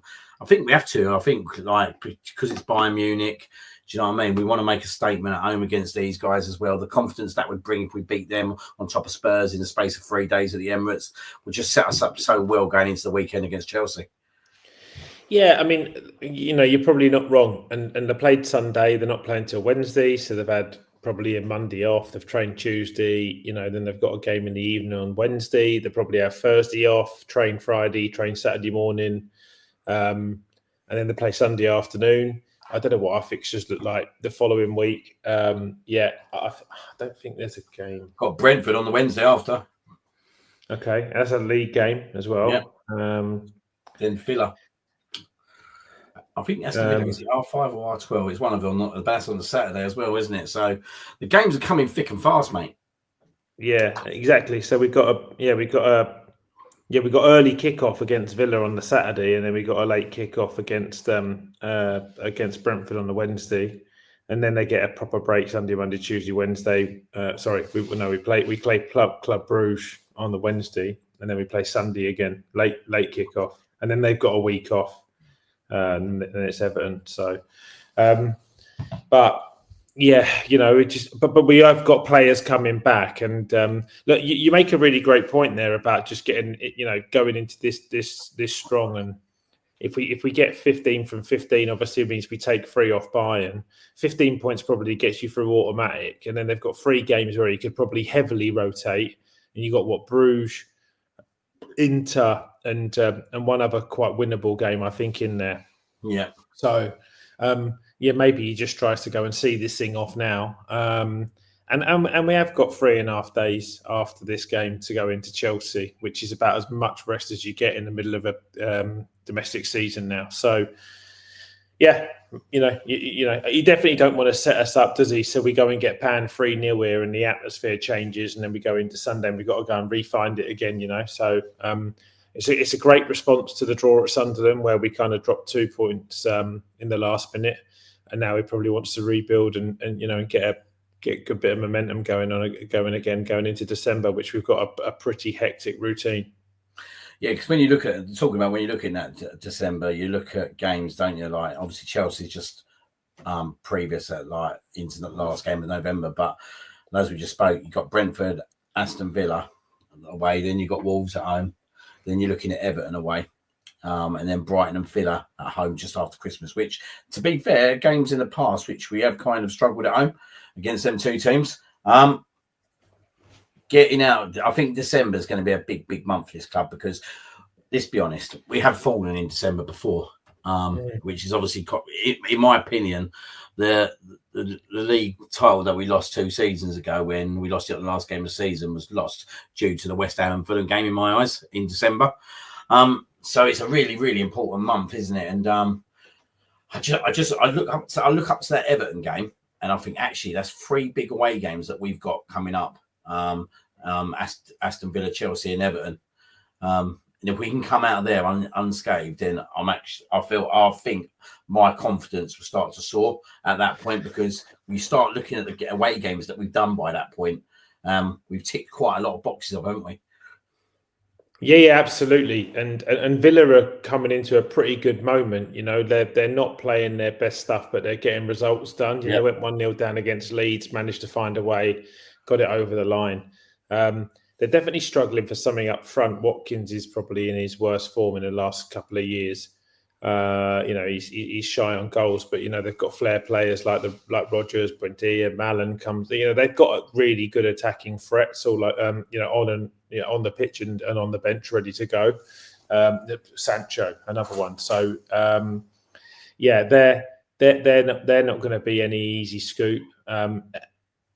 think we have to. I think because it's Bayern Munich. Do you know what I mean? We want to make a statement at home against these guys as well. The confidence that would bring if we beat them on top of Spurs in the space of 3 days at the Emirates would just set us up so well going into the weekend against Chelsea. Yeah, I mean, you're probably not wrong. And they played Sunday. They're not playing till Wednesday, so they've had probably a Monday off. They've trained Tuesday. Then they've got a game in the evening on Wednesday. They probably have Thursday off, train Friday, train Saturday morning, and then they play Sunday afternoon. I don't know what our fixtures look like the following week. I don't think there's a game. Got Brentford on the Wednesday after. Okay, that's a league game as well. Yeah. Then Villa. I think that's R5 or R12. It's one of them. That's on the Saturday as well, isn't it? So the games are coming thick and fast, mate. Yeah, exactly. So we got early kickoff against Villa on the Saturday, and then we got a late kickoff against Brentford on the Wednesday, and then they get a proper break Sunday, Monday, Tuesday, Wednesday. We play Club Bruges on the Wednesday, and then we play Sunday again, late kickoff, and then they've got a week off. And then it's Everton. So, but yeah, but we have got players coming back, and look, you make a really great point there about just getting, going into this strong. And if we get 15 from 15, obviously it means we take 3 off Bayern. 15 points probably gets you through automatic, and then they've got 3 games where you could probably heavily rotate, and you got Bruges, Inter, and one other quite winnable game, I think, in there. Yeah. So, maybe he just tries to go and see this thing off now. And we have got 3.5 days after this game to go into Chelsea, which is about as much rest as you get in the middle of a domestic season now. So, yeah, he definitely don't want to set us up, does he? So we go and get panned 3-0 here, and the atmosphere changes, and then we go into Sunday and we've got to go and re-find it again. So it's a great response to the draw at Sunderland, where we kind of dropped 2 points in the last minute, and now he probably wants to rebuild and get a good bit of momentum going into December, which we've got a pretty hectic routine. Yeah, because when you look at that December, you look at games, don't you? Like obviously Chelsea's just previous at like into the last game of November, but as we just spoke, you got Brentford, Aston Villa away, then you got Wolves at home, then you're looking at Everton away, and then Brighton and Villa at home just after Christmas. Which, to be fair, games in the past which we have kind of struggled at home against them two teams. Getting out, I think December is going to be a big month for this club because, let's be honest, we have fallen in December before, which is obviously, in my opinion, the league title that we lost 2 seasons ago when we lost it at the last game of the season was lost due to the West Ham and Fulham game in my eyes in December. So it's a really important month, isn't it? And I look up to that Everton game, and I think actually that's 3 big away games that we've got coming up. Aston Villa, Chelsea, and Everton. And if we can come out of there unscathed, then I think my confidence will start to soar at that point, because we start looking at the away games that we've done by that point. We've ticked quite a lot of boxes off, haven't we? Yeah, absolutely. And Villa are coming into a pretty good moment. They're not playing their best stuff, but they're getting results done. They went 1-0 down against Leeds, managed to find a way, got it over the line. They're definitely struggling for something up front. Watkins is probably in his worst form in the last couple of years. He's shy on goals, but they've got flair players like Rodgers, Buendia, Mallon comes. They've got really good attacking threats, all on the pitch and on the bench, ready to go. Sancho, another one. So they're not going to be any easy scoop.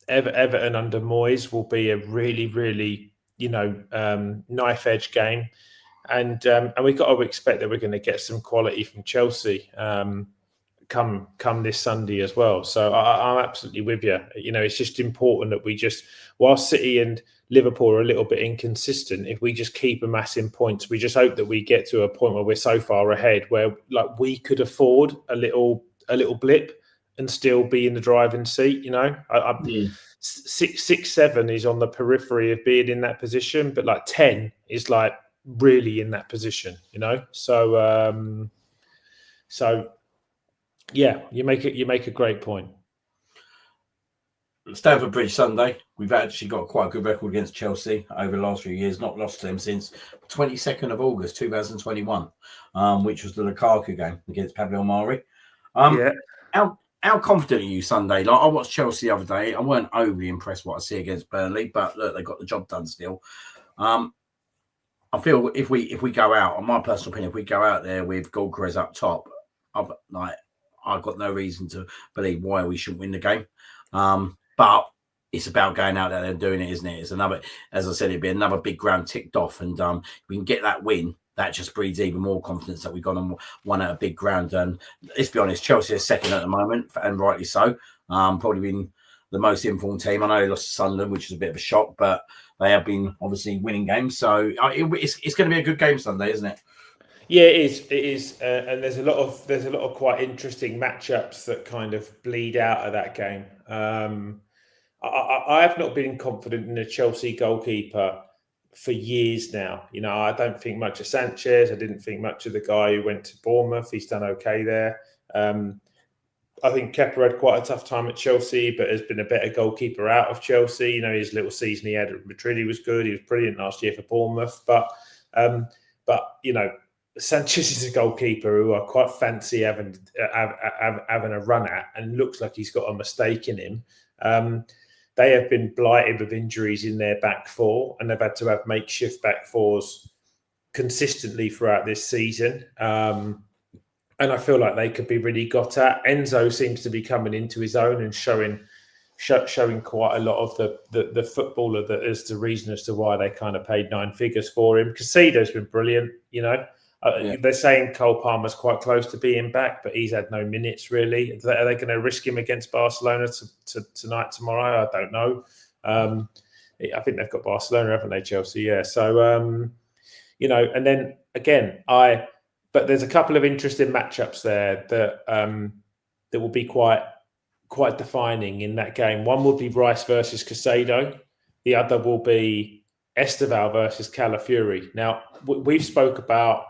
Everton under Moyes will be a really knife edge game. And we've got to expect that we're going to get some quality from Chelsea come this Sunday as well. So I'm absolutely with you. It's just important that we just, while City and Liverpool are a little bit inconsistent, if we just keep amassing points, we just hope that we get to a point where we're so far ahead where we could afford a little blip and still be in the driving seat. 6, 7 is on the periphery of being in that position, but 10 is really in that position, So yeah, you make a great point. Stamford Bridge Sunday, we've actually got quite a good record against Chelsea over the last few years, not lost to them since 22nd of August 2021, which was the Lukaku game against Pablo Mari. How confident are you Sunday? I watched Chelsea the other day. I weren't overly impressed what I see against Burnley, but look, they got the job done still. I feel if we go out, in my personal opinion, if we go out there with Gyökeres up top, I've got no reason to believe why we shouldn't win the game. But it's about going out there and doing it, isn't it? It's another, as I said, it'd be another big ground ticked off, and if we can get that win, that just breeds even more confidence that we've gone and won at a big ground. And let's be honest, Chelsea are second at the moment, and rightly so. Probably been the most informed team. I know they lost to Sunderland, which is a bit of a shock, but they have been obviously winning games. So it's going to be a good game Sunday, isn't it? Yeah, it is, and there's a lot of quite interesting matchups that kind of bleed out of that game. I have not been confident in a Chelsea goalkeeper for years now. I don't think much of Sanchez. I didn't think much of the guy who went to Bournemouth. He's done okay there. I think Kepa had quite a tough time at Chelsea, but has been a better goalkeeper out of Chelsea. His little season he had at Madrid, he was good. He was brilliant last year for Bournemouth. But Sanchez is a goalkeeper who I quite fancy having a run at, and looks like he's got a mistake in him. They have been blighted with injuries in their back four, and they've had to have makeshift back fours consistently throughout this season. And I feel like they could be really got at. Enzo seems to be coming into his own and showing showing quite a lot of the footballer that is the reason as to why they kind of paid 9 figures for him. Casido's been brilliant, you know. They're saying Cole Palmer's quite close to being back, but he's had no minutes really. Are they going to risk him against Barcelona tonight, tomorrow? I don't know. I think they've got Barcelona, haven't they, Chelsea? Yeah. So, you know, and then again, but there's a couple of interesting matchups there that will be quite defining in that game. One will be Rice versus Caicedo. The other will be Esteval versus Calafiori. Now, we've spoke about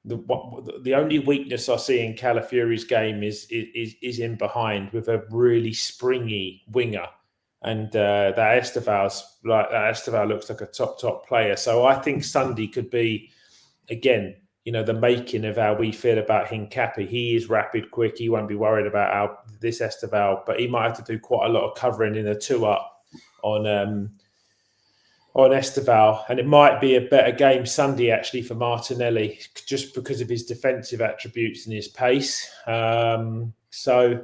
the only weakness I see in Calafiori's game is in behind with a really springy winger. And that Esteval looks like a top player. So I think Sunday could be, again, you know, the making of how we feel about Hincapie. He is rapid, quick. He won't be worried about this Esteval, but he might have to do quite a lot of covering in a 2-up on Esteval. And it might be a better game Sunday, actually, for Martinelli, just because of his defensive attributes and his pace. So,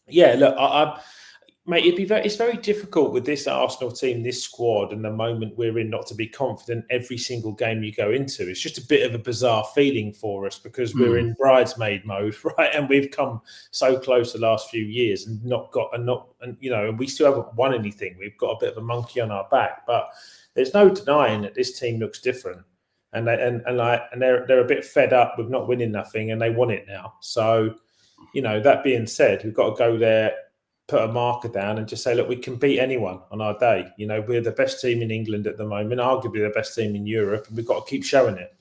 yeah, look, mate, it's very difficult with this Arsenal team, this squad, and the moment we're in, not to be confident every single game you go into. It's just a bit of a bizarre feeling for us because we're in bridesmaid mode, right? And we've come so close the last few years and you know, and we still haven't won anything. We've got a bit of a monkey on our back, but there's no denying that this team looks different, and they're a bit fed up with not winning nothing, and they want it now. So, you know, that being said, we've got to go there, put a marker down and just say, look, we can beat anyone on our day. You know, we're the best team in England at the moment, arguably the best team in Europe, and we've got to keep showing it.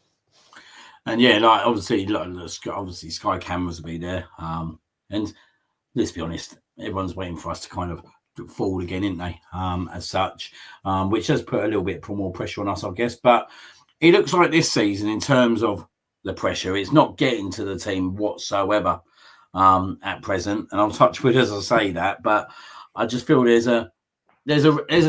And yeah, like obviously Sky cameras will be there. And let's be honest, everyone's waiting for us to kind of fall again, isn't they? As such, which does put a little bit more pressure on us, I guess. But it looks like this season, in terms of the pressure, it's not getting to the team whatsoever. At present, and I'll touch wood as I say that, but I just feel there's a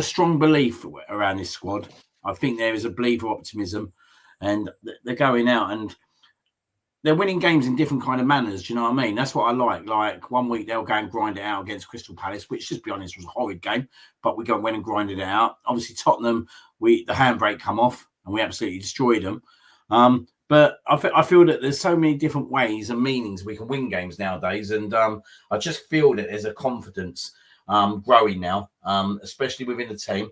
strong belief around this squad. I think there is a belief of optimism, and they're going out and they're winning games in different kind of manners. Do you know what I mean? That's what I like. Like one week they'll go and grind it out against Crystal Palace, which, just to be honest, was a horrid game, but we went and grinded it out. Obviously, Tottenham, the handbrake come off and we absolutely destroyed them. But I feel that there's so many different ways and meanings we can win games nowadays. And I just feel that there's a confidence growing now, especially within the team.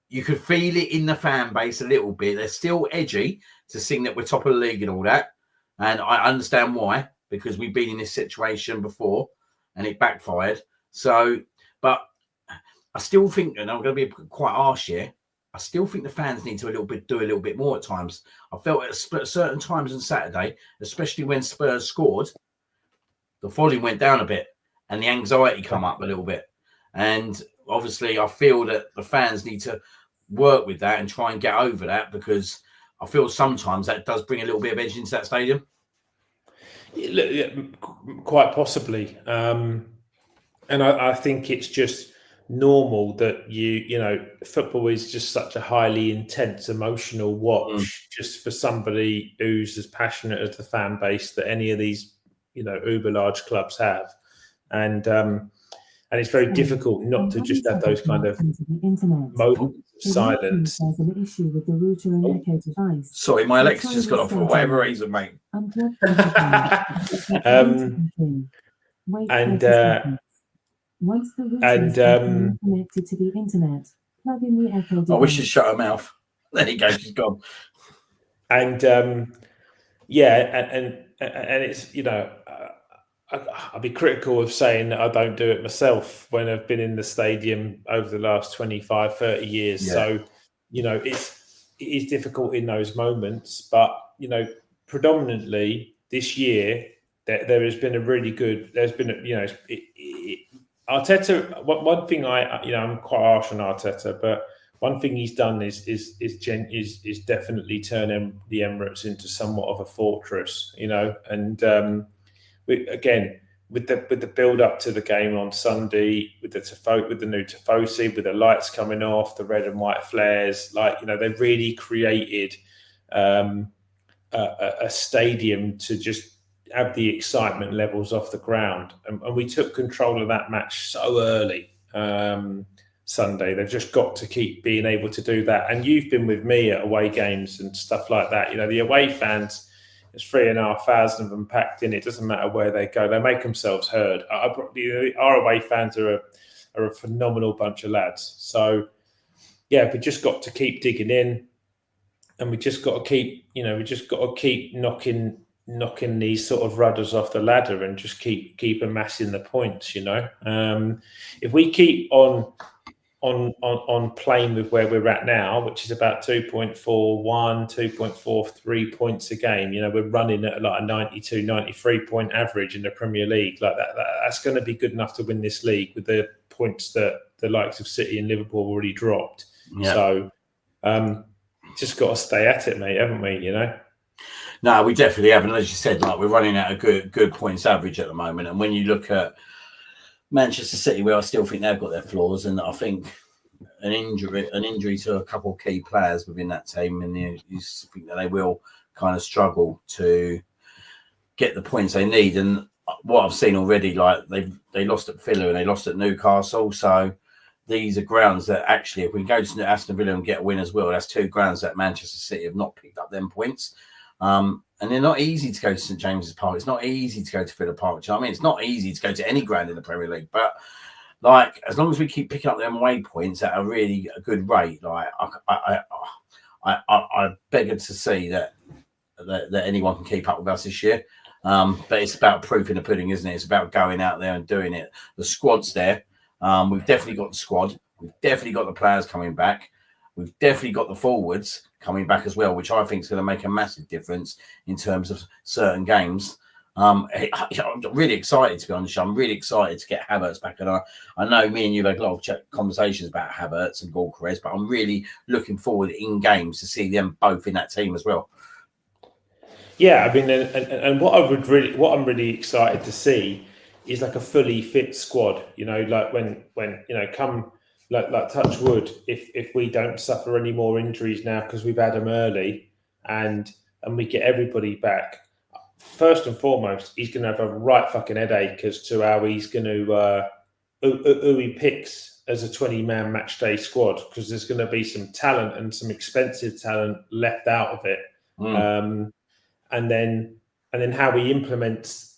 You could feel it in the fan base a little bit. They're still edgy to sing that we're top of the league and all that. And I understand why, because we've been in this situation before and it backfired. So, but I still think, and I'm going to be quite harsh here, I still think the fans need to do a little bit more at times. I felt at certain times on Saturday, especially when Spurs scored, the volume went down a bit and the anxiety come up a little bit. And obviously, I feel that the fans need to work with that and try and get over that, because I feel sometimes that does bring a little bit of edge into that stadium. Yeah, quite possibly. And I think it's just normal that you know, football is just such a highly intense, emotional watch, just for somebody who's as passionate as the fan base that any of these, you know, uber large clubs have, and it's very difficult not to just have those kind of moments of silence. Sorry, my Alexa just got off for whatever reason, mate. Once the router is connected to the internet, plug in the Echo device. I wish she'd shut her mouth. There you go, she's gone. And and it's, you know, I'll be critical of saying that I don't do it myself when I've been in the stadium over the last 25, 30 years. Yeah. So, you know, it is difficult in those moments, but, you know, predominantly this year there has been a really good. There's been, you know, Arteta. One thing I'm quite harsh on Arteta, but one thing he's done is definitely turn the Emirates into somewhat of a fortress, you know. And again, with the build up to the game on Sunday, with the new Tifosi, with the lights coming off, the red and white flares, like, you know, they've really created a stadium to just have the excitement levels off the ground. And we took control of that match so early Sunday. They've just got to keep being able to do that. And you've been with me at away games and stuff like that. You know, the away fans, there's 3,500 of them packed in. It doesn't matter where they go. They make themselves heard. Our away fans are a phenomenal bunch of lads. So, yeah, we just got to keep digging in. And we just got to keep, knocking these sort of rudders off the ladder and just keep amassing the points. If we keep on playing with where we're at now, which is about 2.41, 2.43 points a game, we're running at like a 92, 93 point average in the Premier League. Like that's going to be good enough to win this league with the points that the likes of City and Liverpool have already dropped. Yeah. So just got to stay at it, mate, haven't we? No, we definitely haven't. As you said, like we're running at a good points average at the moment. And when you look at Manchester City, where I still think they've got their flaws, and I think an injury to a couple of key players within that team, and you think that they will kind of struggle to get the points they need. And what I've seen already, like they lost at Villa and they lost at Newcastle, so these are grounds that actually, if we go to Aston Villa and get a win as well, that's two grounds that Manchester City have not picked up them points. And they're not easy to go to St James's Park. It's not easy to go to Villa Park. Do you know what I mean? It's not easy to go to any ground in the Premier League. But like, as long as we keep picking up them away points at a really good rate, like I beg to see that anyone can keep up with us this year. But it's about proof in the pudding, isn't it? It's about going out there and doing it. The squad's there. We've definitely got the squad. We've definitely got the players coming back. We've definitely got the forwards coming back as well, which I think is going to make a massive difference in terms of certain games. I'm really excited, to be honest. I'm really excited to get Havertz back. And I know me and you have had a lot of conversations about Havertz and Gyökeres, but I'm really looking forward in games to see them both in that team as well. Yeah, I mean, and what I'm really excited to see is like a fully fit squad. Like when come. Like touch wood, if we don't suffer any more injuries now because we've had them early and we get everybody back, first and foremost, he's going to have a right fucking headache as to how he's going to who he picks as a 20-man match day squad, because there's going to be some talent and some expensive talent left out of it. And then how he implements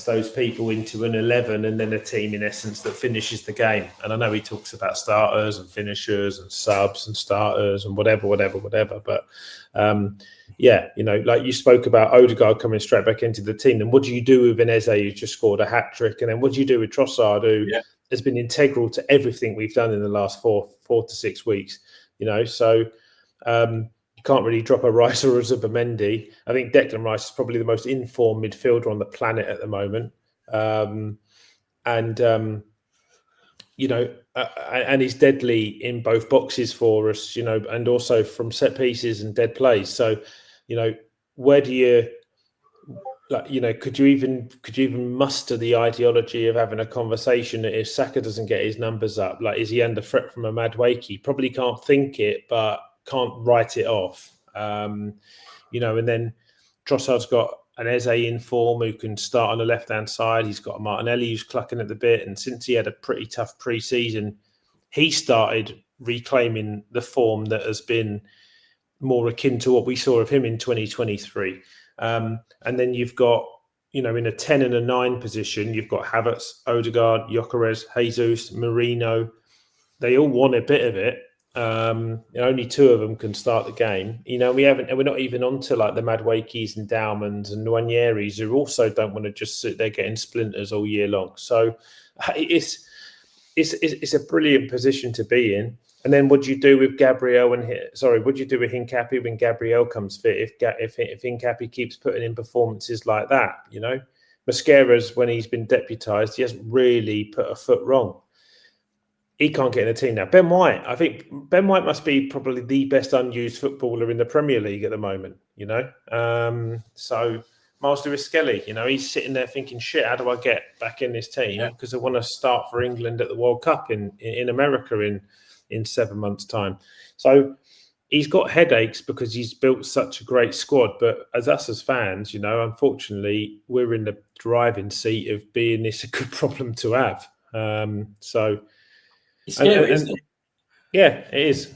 those people into an 11 and then a team in essence that finishes the game. And I know he talks about starters and finishers and subs and starters and whatever. But like you spoke about Odegaard coming straight back into the team. And what do you do with Eze, who just scored a hat trick? And then what do you do with Trossard, who has been integral to everything we've done in the last 4 to 6 weeks? So can't really drop a Rice or a Zubimendi. I think Declan Rice is probably the most informed midfielder on the planet at the moment. And he's deadly in both boxes for us, and also from set pieces and dead plays. So, where do you, could you even muster the ideology of having a conversation that if Saka doesn't get his numbers up, like, is he under threat from a Madueke? Probably can't think it, but can't write it off. And then Trossard's got an Eze in form who can start on the left-hand side. He's got a Martinelli who's clucking at the bit. And since he had a pretty tough pre-season, he started reclaiming the form that has been more akin to what we saw of him in 2023. And then you've got, in a 10 and a 9 position, you've got Havertz, Odegaard, Gyökeres, Jesus, Marino. They all want a bit of it. Only 2 of them can start the game. We're not even onto like the Maduekes and Daumans and Nwanieris, who also don't want to just sit there getting splinters all year long. So it's a brilliant position to be in. And then what do you do with Gabriel what do you do with Hincapié when Gabriel comes fit? If Hincapié keeps putting in performances like that, Mosquera's, when he's been deputised, he hasn't really put a foot wrong. He can't get in the team now. Ben White, I think Ben White must be probably the best unused footballer in the Premier League at the moment, So Miles Lewis-Skelly, he's sitting there thinking, shit, how do I get back in this team? Because I want to start for England at the World Cup in America in 7 months' time. So, he's got headaches because he's built such a great squad. But as us as fans, unfortunately, we're in the driving seat of being this a good problem to have. So it's scary, isn't it? Yeah, it is.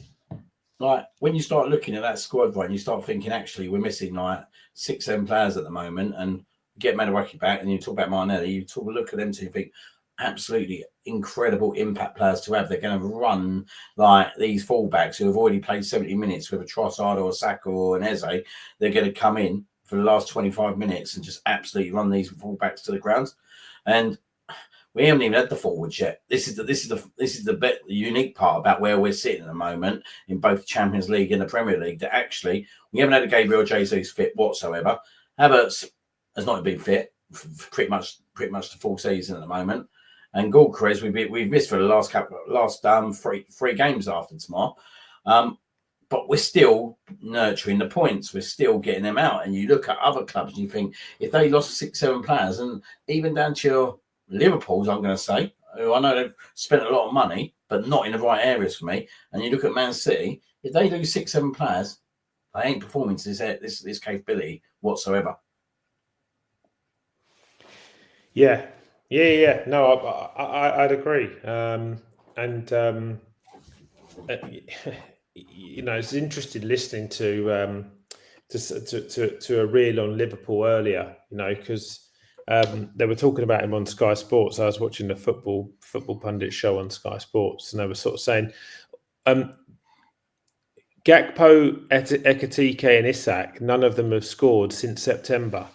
Like when you start looking at that squad, right, and you start thinking, actually, we're missing like 6-7 players at the moment, and get Madawaki back, and you talk about Martinelli, you look at them to think absolutely incredible impact players to have. They're going to run like these fullbacks who have already played 70 minutes with a Trossard or a Saka or an Eze. They're going to come in for the last 25 minutes and just absolutely run these fullbacks to the ground. And we haven't even had the forwards yet. This is the unique part about where we're sitting at the moment in both the Champions League and the Premier League. That actually we haven't had a Gabriel Jesus fit whatsoever. Havertz has not been fit for pretty much the full season at the moment, and Gyökeres we've missed for the last 3 games after tomorrow. But we're still nurturing the points. We're still getting them out. And you look at other clubs and you think if they lost 6-7 players, and even down to your Liverpool's, I'm going to say, who I know they've spent a lot of money, but not in the right areas for me. And you look at Man City, if they lose 6-7 players, they ain't performing to this capability whatsoever. Yeah. No, I'd agree. It's interesting listening to a reel on Liverpool earlier. Because. They were talking about him on Sky Sports. I was watching the football pundit show on Sky Sports, and they were sort of saying, Gakpo, Ekitike, and Isak, none of them have scored since September.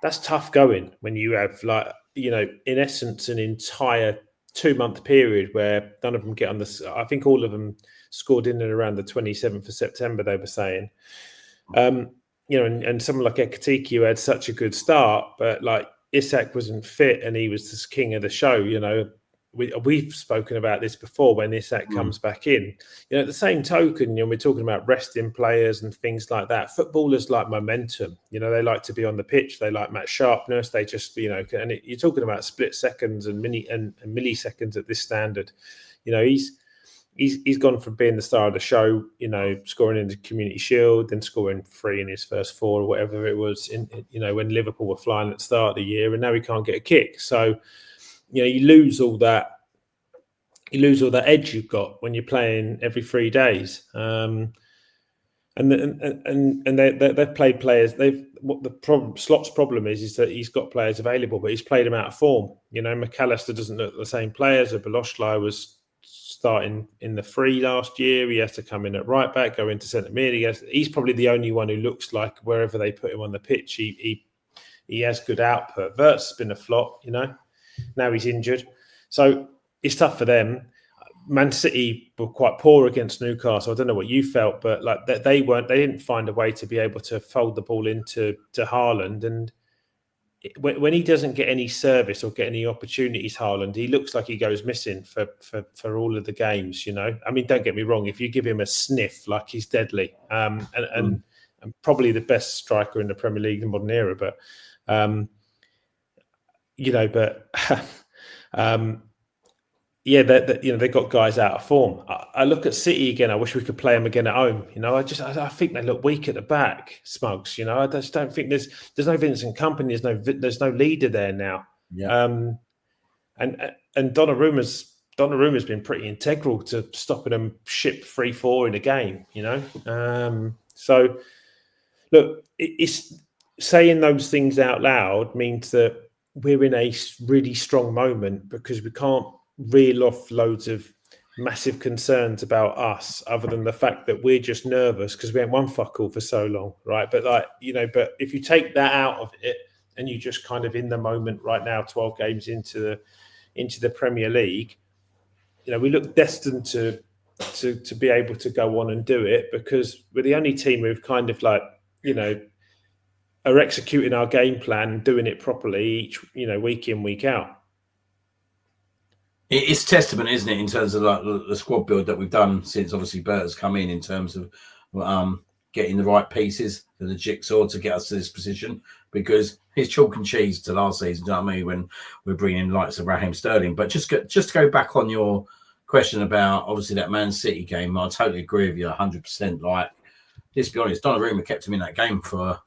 That's tough going when you have in essence an entire 2-month period where none of them get on the. I think all of them scored in and around the 27th of September. They were saying. And someone like Ekitike who had such a good start, but like Isak wasn't fit and he was the king of the show. We've spoken about this before when Isak comes back in. At the same token, we're talking about resting players and things like that. Footballers like momentum. They like to be on the pitch. They like match sharpness. They just, you're talking about split seconds and milliseconds at this standard. He's gone from being the star of the show, scoring in the Community Shield, then scoring 3 in his first 4 or whatever it was, when Liverpool were flying at the start of the year, and now he can't get a kick. So, you lose all that edge you've got when you're playing every 3 days. And they've played players. Slot's problem is that he's got players available, but he's played them out of form. McAllister doesn't look the same players. Beloshli was starting in the 3 last year. He has to come in at right back, go into centre mid. He's probably the only one who looks like wherever they put him on the pitch, he has good output. Wirtz has been a flop, Now he's injured. So it's tough for them. Man City were quite poor against Newcastle. I don't know what you felt, but they didn't find a way to be able to fold the ball into Haaland. And when he doesn't get any service or get any opportunities, Haaland, he looks like he goes missing for all of the games, I mean, don't get me wrong. If you give him a sniff, like he's deadly, and probably the best striker in the Premier League in the modern era, but they got guys out of form. I look at City again. I wish we could play them again at home. I think they look weak at the back, Smugs. I just don't think there's no Vincent Kompany. There's no leader there now. Yeah. And Donnarumma's been pretty integral to stopping them ship 3-4 in a game. So look, it's saying those things out loud means that we're in a really strong moment because we can't reel off loads of massive concerns about us other than the fact that we're just nervous because we haven't won fuck all for so long, right? But but if you take that out of it and you just kind of in the moment right now, 12 games into the Premier League, we look destined to be able to go on and do it because we're the only team who've kind of are executing our game plan, doing it properly each, week in, week out. It's testament, isn't it, in terms of the squad build that we've done since obviously Bert has come in terms of getting the right pieces of the jigsaw to get us to this position, because it's chalk and cheese to last season, do you know what I mean, when we're bringing in lights of Raheem Sterling. But just to go back on your question about obviously that Man City game, I totally agree with you 100%. Like, let's be honest, Donnarumma kept him in that game for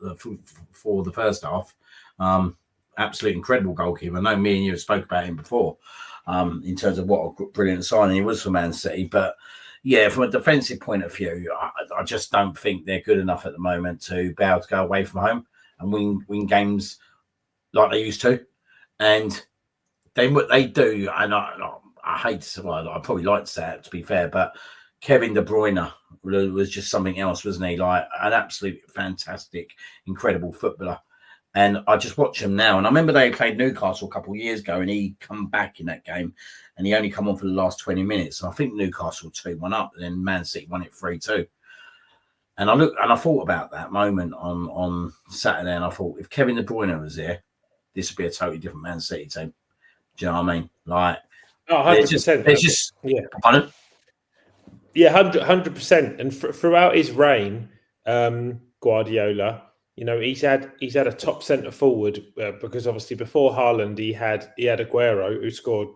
the first half. Absolutely incredible goalkeeper. I know me and you have spoke about him before in terms of what a brilliant signing he was for Man City. But yeah, from a defensive point of view, I just don't think they're good enough at the moment to be able to go away from home and win games like they used to. And they do, and I hate to say, well, I probably like to say it, to be fair, but Kevin De Bruyne was just something else, wasn't he? Like an absolute fantastic, incredible footballer. And I just watch him now. And I remember they played Newcastle a couple of years ago and he come back in that game and he only come on for the last 20 minutes. And I think Newcastle 2-1 up and then Man City won it 3-2. And I thought about that moment on Saturday and I thought, if Kevin De Bruyne was there, this would be a totally different Man City team. Do you know what I mean? Like, 100%. It's just yeah. Pardon? Yeah, 100%. And throughout his reign, Guardiola, you know, he's had a top centre forward because obviously before Haaland, he had Aguero who scored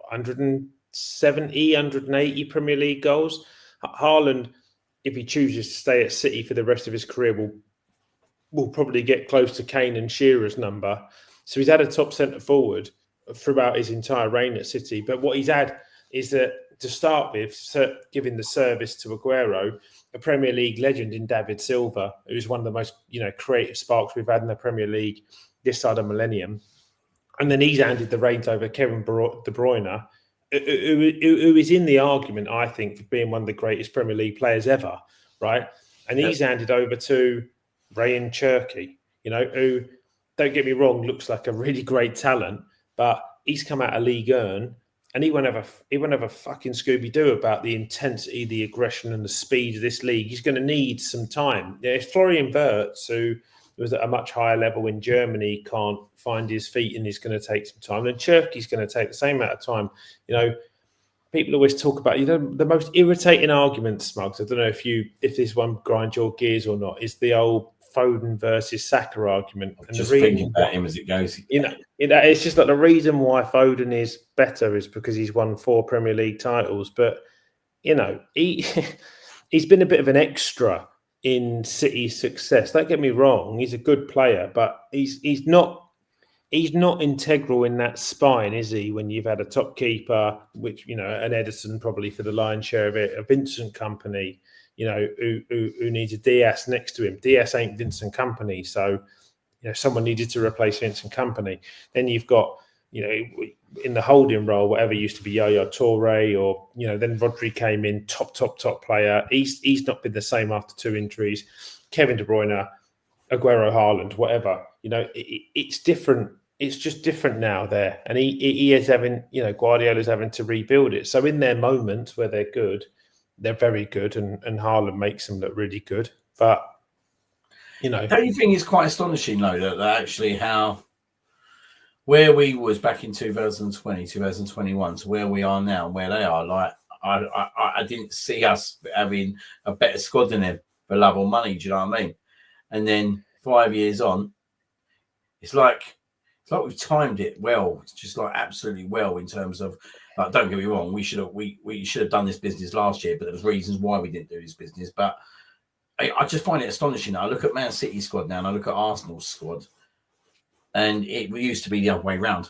170, 180 Premier League goals. Haaland, if he chooses to stay at City for the rest of his career, will probably get close to Kane and Shearer's number. So he's had a top centre forward throughout his entire reign at City. But what he's had is that, to start with, giving the service to Aguero, a Premier League legend in David Silva, who's one of the most, you know, creative sparks we've had in the Premier League this side of millennium. And then he's handed the reins over Kevin De Bruyne, who is in the argument, I think, for being one of the greatest Premier League players ever, right? And he's handed over to Rayan Cherki, you know, who, don't get me wrong, looks like a really great talent, but he's come out of Ligue 1 and he won't have a fucking Scooby-Doo about the intensity, the aggression and the speed of this league. He's going to need some time. If Florian Wirtz, who was at a much higher level in Germany, can't find his feet and he's going to take some time, and Cherki's going to take the same amount of time. You know, people always talk about, you know, the most irritating argument, Smugs, I don't know if this one grinds your gears or not, is the old Foden versus Saka argument. And just the reason, thinking about him as it goes. You know, it's just like the reason why Foden is better is because he's won 4 Premier League titles. But, you know, he's been a bit of an extra in City's success. Don't get me wrong, he's a good player, but he's not integral in that spine, is he? When you've had a top keeper, which, you know, an Edison probably for the lion's share of it, a Vincent Kompany, you know, who needs a Diaz next to him. Diaz ain't Vincent Kompany, so, you know, someone needed to replace Vincent Kompany. Then you've got, you know, in the holding role, whatever used to be Yaya Toure, or, you know, then Rodri came in, top player. He's not been the same after 2 injuries. Kevin De Bruyne, Aguero, Haaland, whatever. You know, it's different. It's just different now there, and he is having, you know, Guardiola's having to rebuild it. So in their moments where they're good, they're very good, and Haaland makes them look really good. But, you know, the only thing is quite astonishing, though, that actually where we was back in 2020, 2021 to where we are now, where they are. Like, I didn't see us having a better squad than them for love or money. Do you know what I mean? And then 5 years on, it's like we've timed it well. It's just like absolutely well in terms of, don't get me wrong, we should have done this business last year, but there was reasons why we didn't do this business. But I just find it astonishing. I look at Man City's squad now and I look at Arsenal's squad, and it used to be the other way around.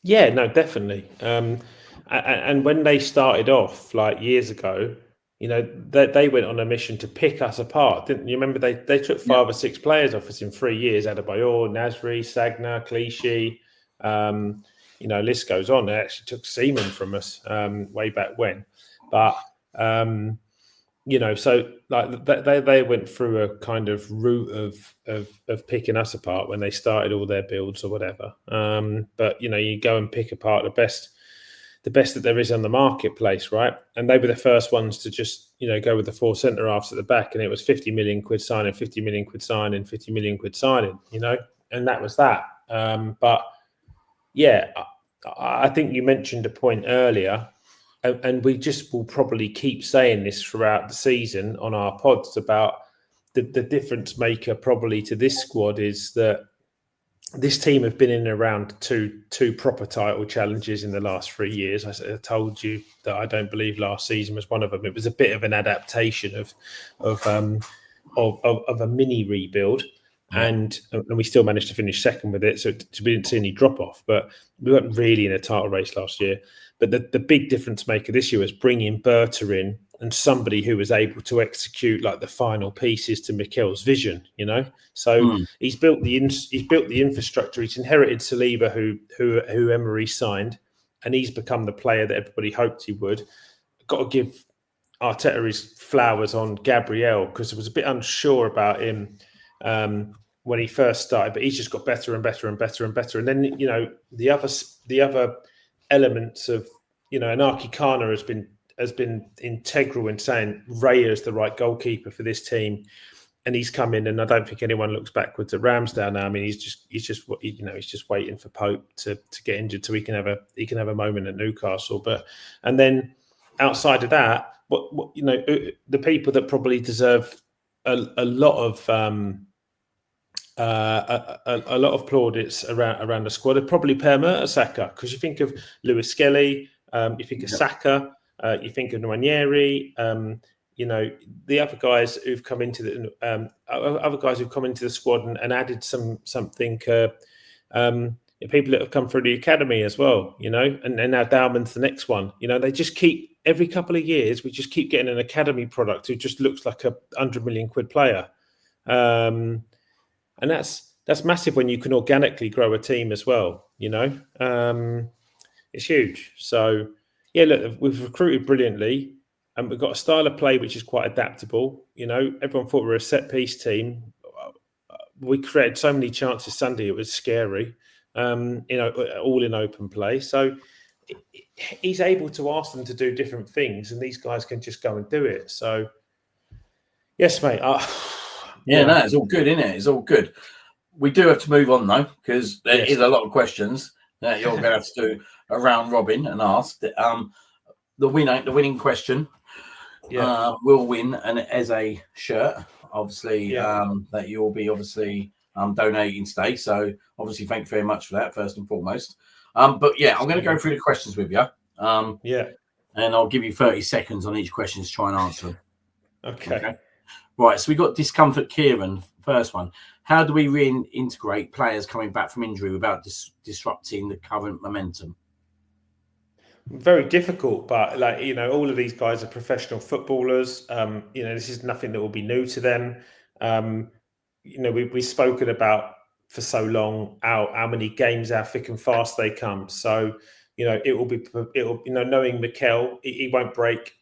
Yeah, no, definitely. And when they started off like years ago, you know, they went on a mission to pick us apart, didn't you? Remember, they took 5 or 6 players off us in 3 years: Adebayor, Nasri, Sagna, Clichy. You know, list goes on. They actually took Seaman from us way back when. But you know, so like they went through a kind of route of picking us apart when they started all their builds or whatever. But you know, you go and pick apart the best that there is on the marketplace, right? And they were the first ones to just, you know, go with the 4 centre halves at the back, and it was 50 million quid signing, 50 million quid signing, 50 million quid signing, you know, and that was that. But yeah, I think you mentioned a point earlier, and we just will probably keep saying this throughout the season on our pods about the difference maker probably to this squad is that this team have been in around two proper title challenges in the last 3 years. I told you that I don't believe last season was one of them. It was a bit of an adaptation of a mini rebuild, and we still managed to finish second with it. So we didn't see any drop off, but we weren't really in a title race last year. But the big difference maker this year was bringing Berta in, and somebody who was able to execute like the final pieces to Mikel's vision, So he's built the infrastructure. He's inherited Saliba, who Emery signed, and he's become the player that everybody hoped he would. Got to give Arteta his flowers on Gabriel, because I was a bit unsure about him when he first started, but he's just got better and better and better and better. And then the other elements of Anarki Kana has been integral in saying Raya is the right goalkeeper for this team, and he's come in, and I don't think anyone looks backwards at Ramsdale now. I mean, he's just waiting for Pope to get injured so he can have a moment at Newcastle. And then outside of that, what the people that probably deserve a lot of plaudits around the squad are probably Per Mertesacker, because you think of Lewis Skelly, you think of Saka. You think of Nwaneri, the other guys who've come into the squad and added something. People that have come through the academy as well, and now Dowman's the next one. They just keep, every couple of years, we just keep getting an academy product who just looks like a £100 million player, and that's massive when you can organically grow a team as well. It's huge. So. Yeah, look, we've recruited brilliantly, and we've got a style of play which is quite adaptable. Everyone thought we were a set-piece team. We created so many chances Sunday, it was scary, all in open play. So he's able to ask them to do different things, and these guys can just go and do it. So, yes, mate. No, it's all good, isn't it? It's all good. We do have to move on, though, because there is a lot of questions that you're going to have to do a round robin and ask. The winning question will win as a shirt, obviously, that you'll be donating today. So obviously, thank you very much for that, first and foremost. I'm going to go through the questions with you. And I'll give you 30 seconds on each question to try and answer them. Okay. Right, so we got Discomfort Kieran, first one. How do we reintegrate players coming back from injury without disrupting the current momentum? Very difficult, but all of these guys are professional footballers. This is nothing that will be new to them. We've spoken about for so long how many games, how thick and fast they come. So knowing Mikel, he won't break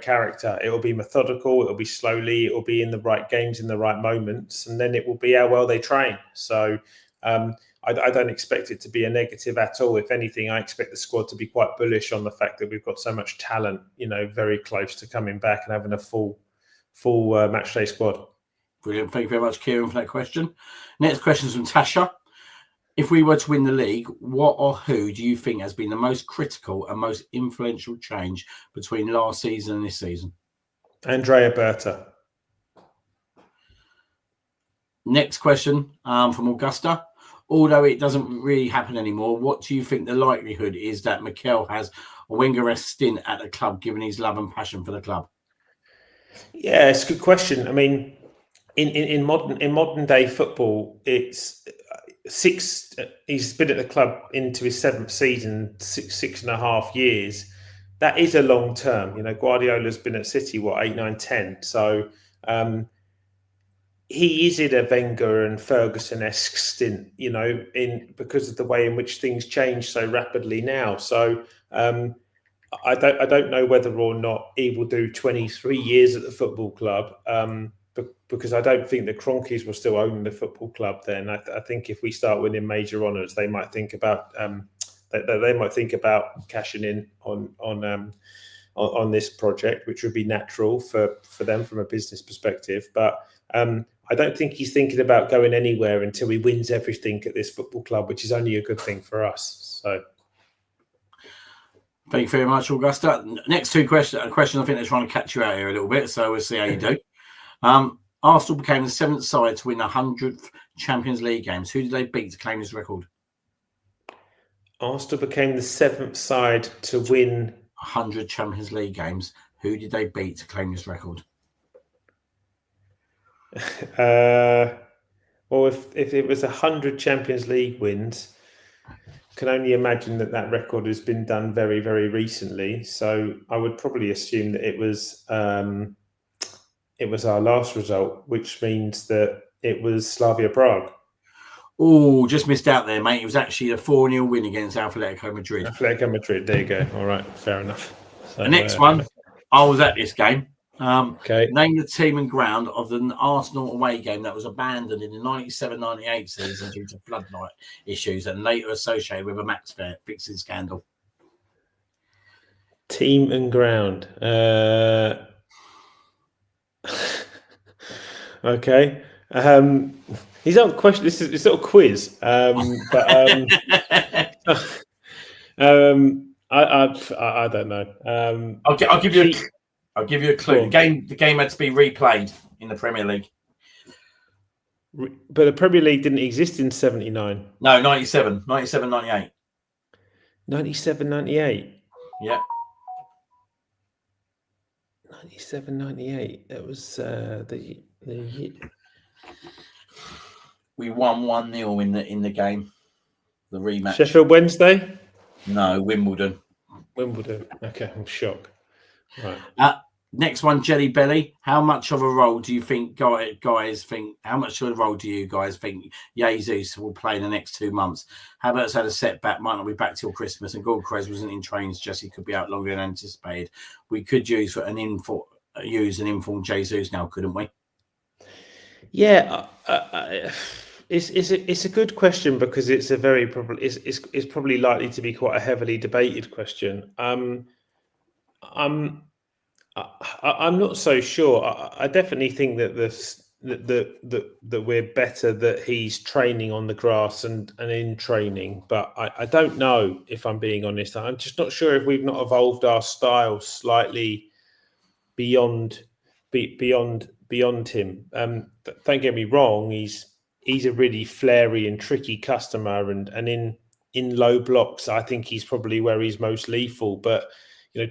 character. It will be methodical. It will be slowly. It will be in the right games, in the right moments, and then it will be how well they train. So I don't expect it to be a negative at all. If anything, I expect the squad to be quite bullish on the fact that we've got so much talent, very close to coming back and having a full match day squad. Brilliant. Thank you very much, Kieran, for that question. Next question is from Tasha. If we were to win the league, what or who do you think has been the most critical and most influential change between last season and this season? Andrea Berta. Next question from Augusta. Although it doesn't really happen anymore, what do you think the likelihood is that Mikel has a Wenger-esque stint at the club, given his love and passion for the club? Yeah, it's a good question. I mean, in modern day football, it's he's been at the club into his 7th season, 6.5 years. That is a long term. Guardiola's been at City 8, 9, 10. So he is in a Wenger and Ferguson-esque stint, because of the way in which things change so rapidly now. So I don't know whether or not he will do 23 years at the football club, because I don't think the Cronkies will still own the football club then. I think if we start winning major honours, they might think about cashing in on this project, which would be natural for them from a business perspective. But I don't think he's thinking about going anywhere until he wins everything at this football club, which is only a good thing for us. So, thank you very much, Augusta. Next two questions. I think they're trying to catch you out here a little bit, so we'll see how you do. Arsenal became the 7th side to win 100 Champions League games. Who did they beat to claim this record? Arsenal became the 7th side to win 100 Champions League games. Who did they beat to claim this record? Well, if it was 100 Champions League wins, can only imagine that record has been done very, very recently. So I would probably assume that it was our last result, which means that it was Slavia Prague. Oh, just missed out there, mate. It was actually a 4-0 win against Atletico Madrid. Atletico Madrid, there you go. All right, fair enough. So, the next one, I was at this game. Okay. Name the team and ground of the Arsenal away game that was abandoned in the 97-98 season due to floodlight issues and later associated with a match fixing scandal. Team and ground. Okay. He's on question. This is a sort of quiz, I don't know. I'll give you a clue. The game had to be replayed in the Premier League. But the Premier League didn't exist in 79. No, 97, 98. 97, 98. Yeah. 97, 98. That was the year. We won 1-0 in the game. The rematch. Sheffield Wednesday? No, Wimbledon. Okay, I'm shocked. Right. Next one, Jelly Belly. How much of a role do you think guys think? How much of a role do you guys think Jesus will play in the next 2 months? Havertz had a setback, might not be back till Christmas, and Goldcrest wasn't in trains. Jesse could be out longer than anticipated. We could use an informed Jesus now, couldn't we? Yeah, it's a good question because it's a very probably it's probably likely to be quite a heavily debated question. I'm not so sure. I definitely think that that we're better that he's training on the grass and in training, but I don't know, if I'm being honest. I'm just not sure if we've not evolved our style slightly beyond him. Don't get me wrong, he's a really flary and tricky customer, and in low blocks I think he's probably where he's most lethal. But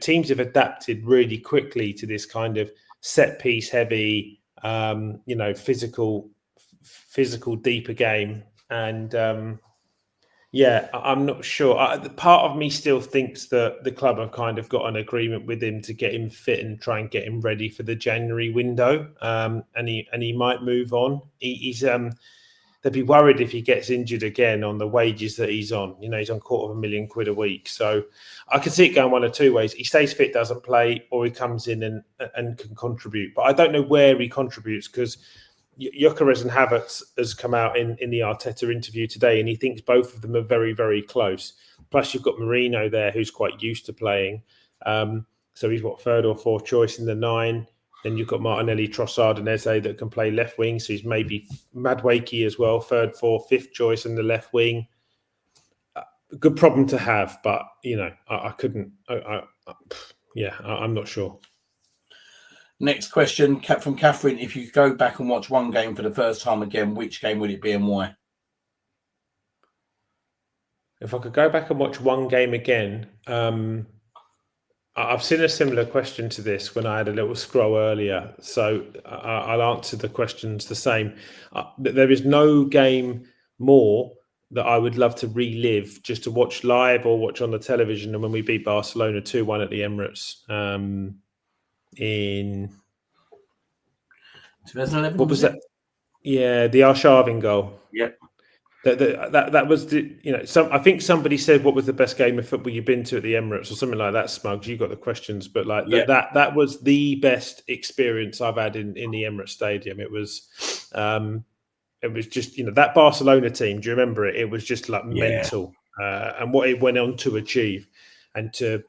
teams have adapted really quickly to this kind of set piece heavy, physical deeper game. And I'm not sure. Part of me still thinks that the club have kind of got an agreement with him to get him fit and try and get him ready for the January window. And he might move on. They'd be worried if he gets injured again on the wages that he's on. He's on £250,000 a week. So I can see it going one of two ways. He stays fit, doesn't play, or he comes in and can contribute. But I don't know where he contributes, because Gyökeres and Havertz has come out in the Arteta interview today, and he thinks both of them are very, very close. Plus, you've got Marino there, who's quite used to playing. So he's third or fourth choice in the 9. Then you've got Martinelli, Trossard and Eze that can play left wing. So he's maybe Madueke as well, third, fourth, fifth choice in the left wing. Good problem to have, but, I couldn't. I'm not sure. Next question from Catherine. If you could go back and watch one game for the first time again, which game would it be and why? If I could go back and watch one game again, I've seen a similar question to this when I had a little scroll earlier, so I'll answer the questions the same. There is no game more that I would love to relive, just to watch live or watch on the television, than when we beat Barcelona 2-1 at the Emirates in 2011. What was that? Yeah, the Arshavin goal. Yep. That was I think somebody said, what was the best game of football you've been to at the Emirates or something like that. Smugs, you got the questions, but that was the best experience I've had in the Emirates Stadium. It was just that Barcelona team. Do you remember it? It was just mental, and what it went on to achieve, and to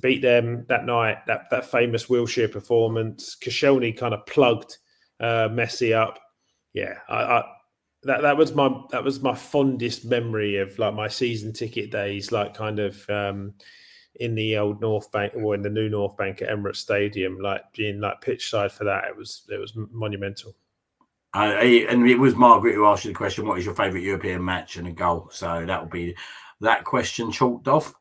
beat them that night. That famous Wilshere performance. Koscielny kind of plugged Messi up. Yeah, That was my fondest memory of my season ticket days, in the old North Bank or in the new North Bank at Emirates Stadium, being pitch side for that. It was monumental. And it was Margaret who asked you the question, what is your favourite European match and a goal? So that will be that question chalked off.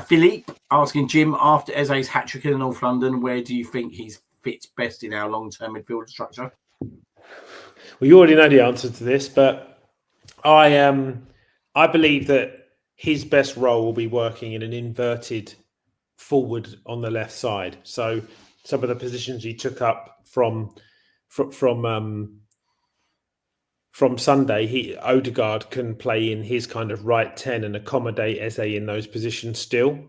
Philippe asking Jim, after Eze's hat-trick in North London, where do you think he fits best in our long-term midfield structure? Well, you already know the answer to this, but I believe that his best role will be working in an inverted forward on the left side. So some of the positions he took up from Sunday, Odegaard can play in his kind of right 10 and accommodate Eze in those positions still.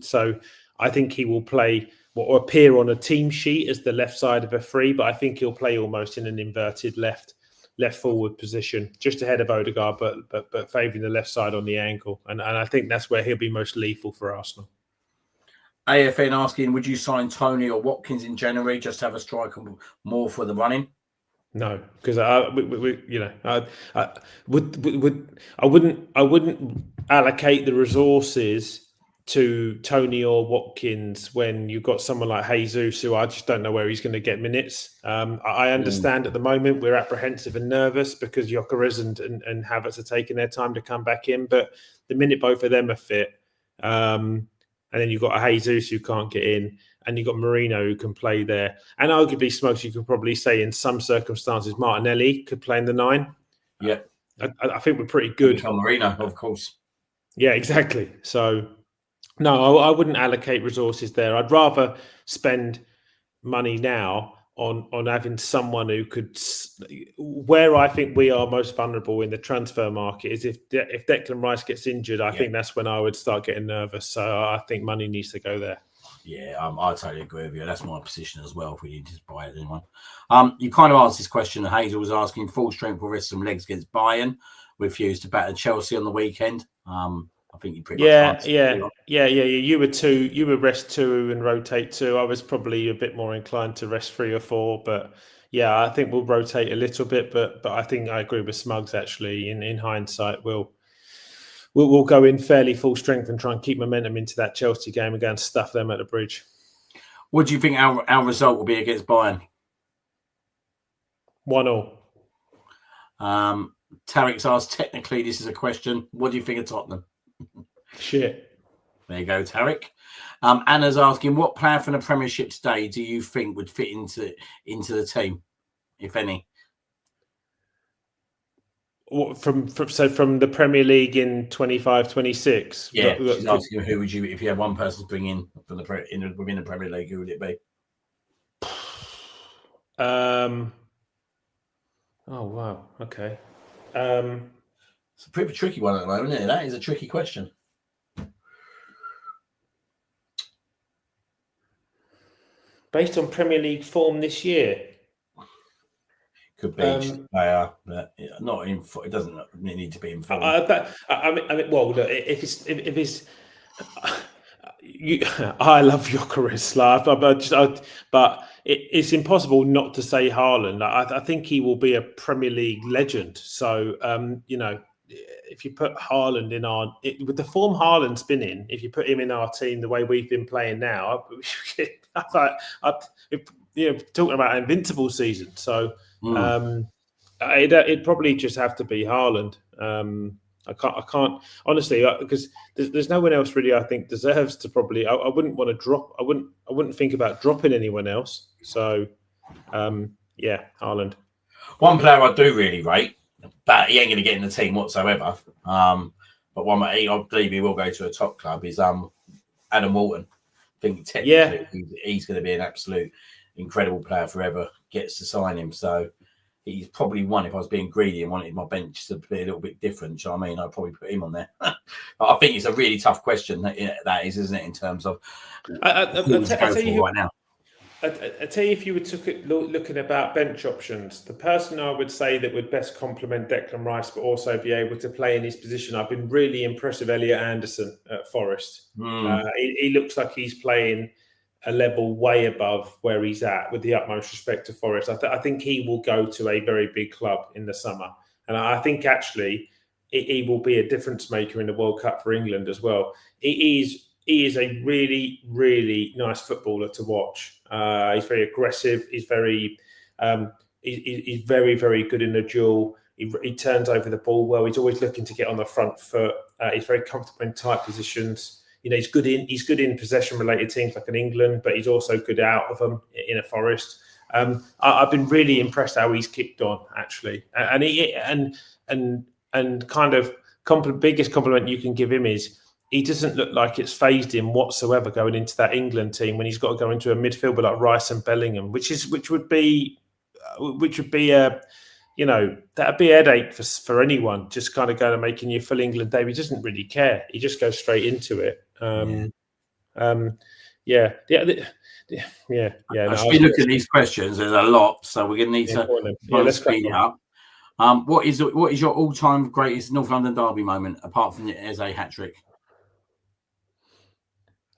So I think he will play what will appear on a team sheet as the left side of a free, but I think he'll play almost in an inverted left forward position, just ahead of Odegaard, but favouring the left side on the angle. And I think that's where he'll be most lethal for Arsenal. AFN asking, would you sign Tony or Watkins in January just to have a striker more for the running? No, because I wouldn't allocate the resources to Tony or Watkins when you've got someone like Jesus, who I just don't know where he's going to get minutes. I understand at the moment we're apprehensive and nervous because Gyökeres and Havertz are taking their time to come back in, but the minute both of them are fit, and then you've got a Jesus who can't get in, and you've got Marino who can play there. And arguably, Smugs, you could probably say in some circumstances, Martinelli could play in the 9. Yeah. I think we're pretty good. Marino, of course. Yeah, exactly. So, no, I wouldn't allocate resources there. I'd rather spend money now on having someone who could... Where I think we are most vulnerable in the transfer market is if Declan Rice gets injured, I think that's when I would start getting nervous. So I think money needs to go there. Yeah, I totally agree with you. That's my position as well. If we need to buy it, anyone. You kind of answered this question that Hazel was asking. Full strength will rest some legs against Bayern. Refused to batter Chelsea on the weekend. I think you pretty much answered. Yeah. You were rest 2 and rotate 2. I was probably a bit more inclined to rest 3 or 4, but yeah, I think we'll rotate a little bit. But I think I agree with Smugs actually. In hindsight, We'll go in fairly full strength and try and keep momentum into that Chelsea game and go and stuff them at the bridge. What do you think our result will be against Bayern? 1-1. Tarek's asked, technically, this is a question. What do you think of Tottenham? Shit. There you go, Tarek. Anna's asking, what player from the Premiership today do you think would fit into the team, if any? From the Premier League in 25-26? Yeah, she's asking who would you, if you had one person to bring in from within the Premier League, who would it be? Oh wow, okay. It's a pretty tricky one at the moment, isn't it? That is a tricky question. Based on Premier League form this year. Could be player, but not in. It doesn't need to be in form. I mean, well, look, if it's, I love Gyökeres, but it's impossible not to say Haaland. I think he will be a Premier League legend. So, if you put Haaland in with the form Haaland's been in, if you put him in our team the way we've been playing now, talking about an invincible season. So. It'd probably just have to be Haaland. I can't honestly, because there's no one else really I think deserves to probably. I wouldn't want to drop. I wouldn't think about dropping anyone else. So, Haaland. One player I do really rate, but he ain't going to get in the team whatsoever. But one that I believe he will go to a top club is Adam Walton. I think technically he's going to be an absolute incredible player forever. Gets to sign him, so he's probably one. If I was being greedy and wanted my bench to be a little bit different, you know what I mean, I'd probably put him on there. I think it's a really tough question. That is, isn't it? In terms of who to go for right now. I tell you, if you were looking about bench options, the person I would say that would best complement Declan Rice, but also be able to play in his position, I've been really impressed with Elliot Anderson at Forest. He looks like he's playing a level way above where he's at, with the utmost respect to Forest. I think he will go to a very big club in the summer. And I think actually he will be a difference maker in the World Cup for England as well. He is a really, really nice footballer to watch. He's very aggressive. He's very He's very, very good in the duel. He turns over the ball well. He's always looking to get on the front foot. He's very comfortable in tight positions. He's good in possession-related teams like in England, but he's also good out of them in a Forest. I've been really impressed how he's kicked on, actually, and kind of biggest compliment you can give him is he doesn't look like it's phased him whatsoever going into that England team when he's got to go into a midfield with like Rice and Bellingham, which would be a that'd be a headache for anyone. Just kind of going and making your full England debut. He doesn't really care. He just goes straight into it. Yeah. I should be looking at these questions. There's a lot, so we're going to need to speed it up. What is your all-time greatest North London derby moment apart from the Eze hat trick?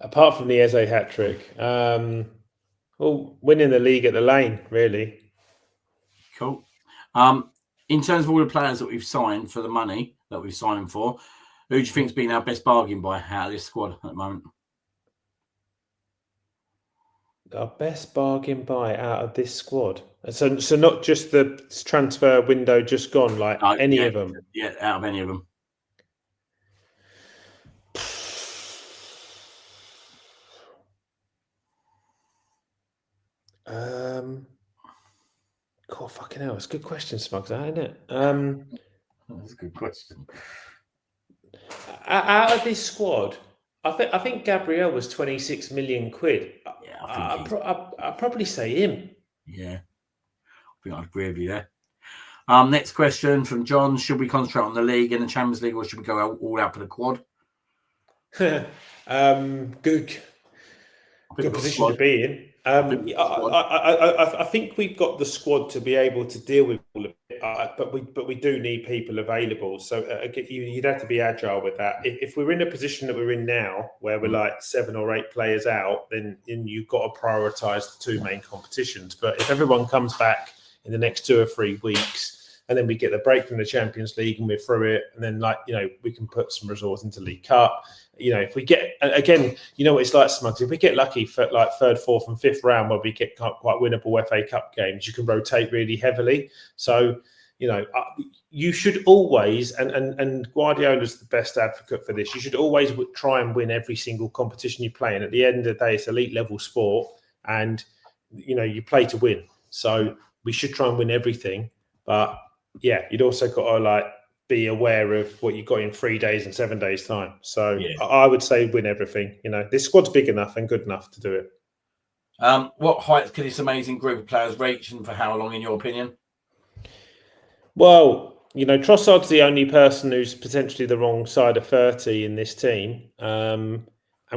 Apart from the Eze hat trick, well, winning the league at the Lane, really. Cool. In terms of all the players that we've signed for the money that we've signed them for, who do you think's been our best bargain by out of this squad at the moment? Our best bargain buy out of this squad. So not just the transfer window just gone, like any of them. Yeah, out of any of them. God, fucking hell, it's a good question, Smugs, isn't it? That's a good question. Out of this squad, I think Gabriel was 26 million quid. Yeah, I'd probably say him. Yeah, I think I'd agree with you there. Next question from John: should we concentrate on the league and the Champions League, or should we go all out for the quad? Good position to be in. I think we've got the squad to be able to deal with all of it, but we do need people available. So you'd have to be agile with that. If we're in a position that we're in now, where we're like 7 or 8 players out, then you've got to prioritise the 2 main competitions. But if everyone comes back in the next 2 or 3 weeks, and then we get the break from the Champions League and we're through it, and then we can put some resource into League Cup. If we get, again, what it's like, Smugs, if we get lucky for like 3rd, 4th and 5th round where we get quite winnable FA Cup games, you can rotate really heavily. So, you should always, and Guardiola's the best advocate for this, you should always try and win every single competition you play. And at the end of the day, it's elite level sport and, you play to win. So we should try and win everything. But yeah, you'd also got to be aware of what you've got in 3 days and 7 days time. So yeah. I would say win everything. This squad's big enough and good enough to do it. What heights can this amazing group of players reach, and for how long, in your opinion? Well, Trossard's the only person who's potentially the wrong side of 30 in this team. And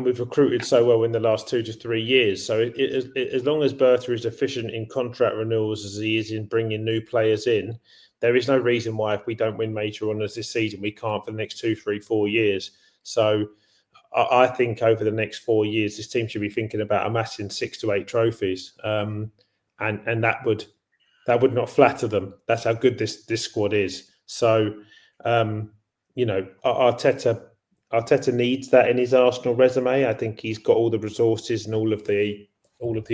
we've recruited so well in the last 2 to 3 years. So as long as Bertha is efficient in contract renewals as he is in bringing new players in, there is no reason why if we don't win major honours this season, we can't for the next 2, 3, 4 years. So I think over the next 4 years, this team should be thinking about amassing 6 to 8 trophies. And that would not flatter them. That's how good this squad is. So, Arteta needs that in his Arsenal resume. I think he's got all the resources and all of the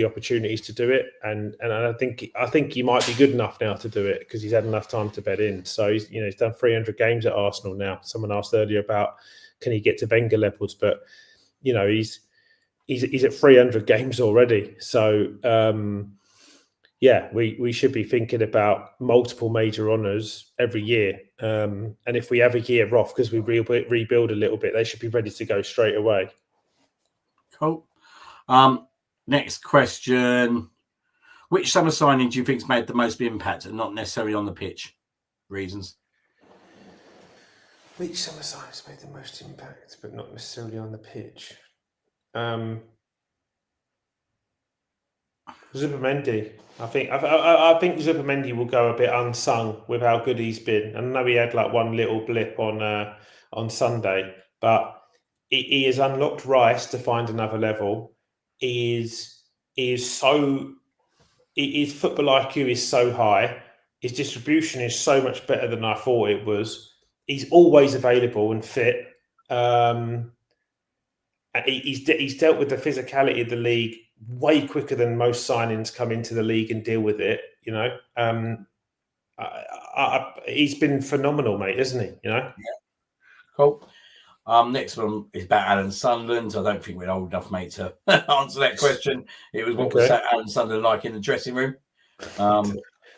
opportunities to do it, and I think he might be good enough now to do it because he's had enough time to bed in. So he's done 300 games at Arsenal now. Someone asked earlier about can he get to Wenger levels, but he's at 300 games already. So we should be thinking about multiple major honours every year. And if we have a year off because we rebuild a little bit, they should be ready to go straight away. Cool. Next question. Which summer signing do you think's made the most impact and not necessarily on the pitch? Reasons. Which summer signings made the most impact but not necessarily on the pitch? Zubimendi. I think Zubimendi will go a bit unsung with how good he's been. I know he had one little blip on Sunday, but he has unlocked Rice to find another level. His football IQ is so high. His distribution is so much better than I thought it was. He's always available and fit. He's dealt with the physicality of the league way quicker than most signings come into the league and deal with it. You know, he's been phenomenal, mate, isn't he? You know. Yeah. Cool. Next one is about Alan Sunderland. I don't think we're old enough, mate, to answer that question. It was what was Alan Sunderland like in the dressing room?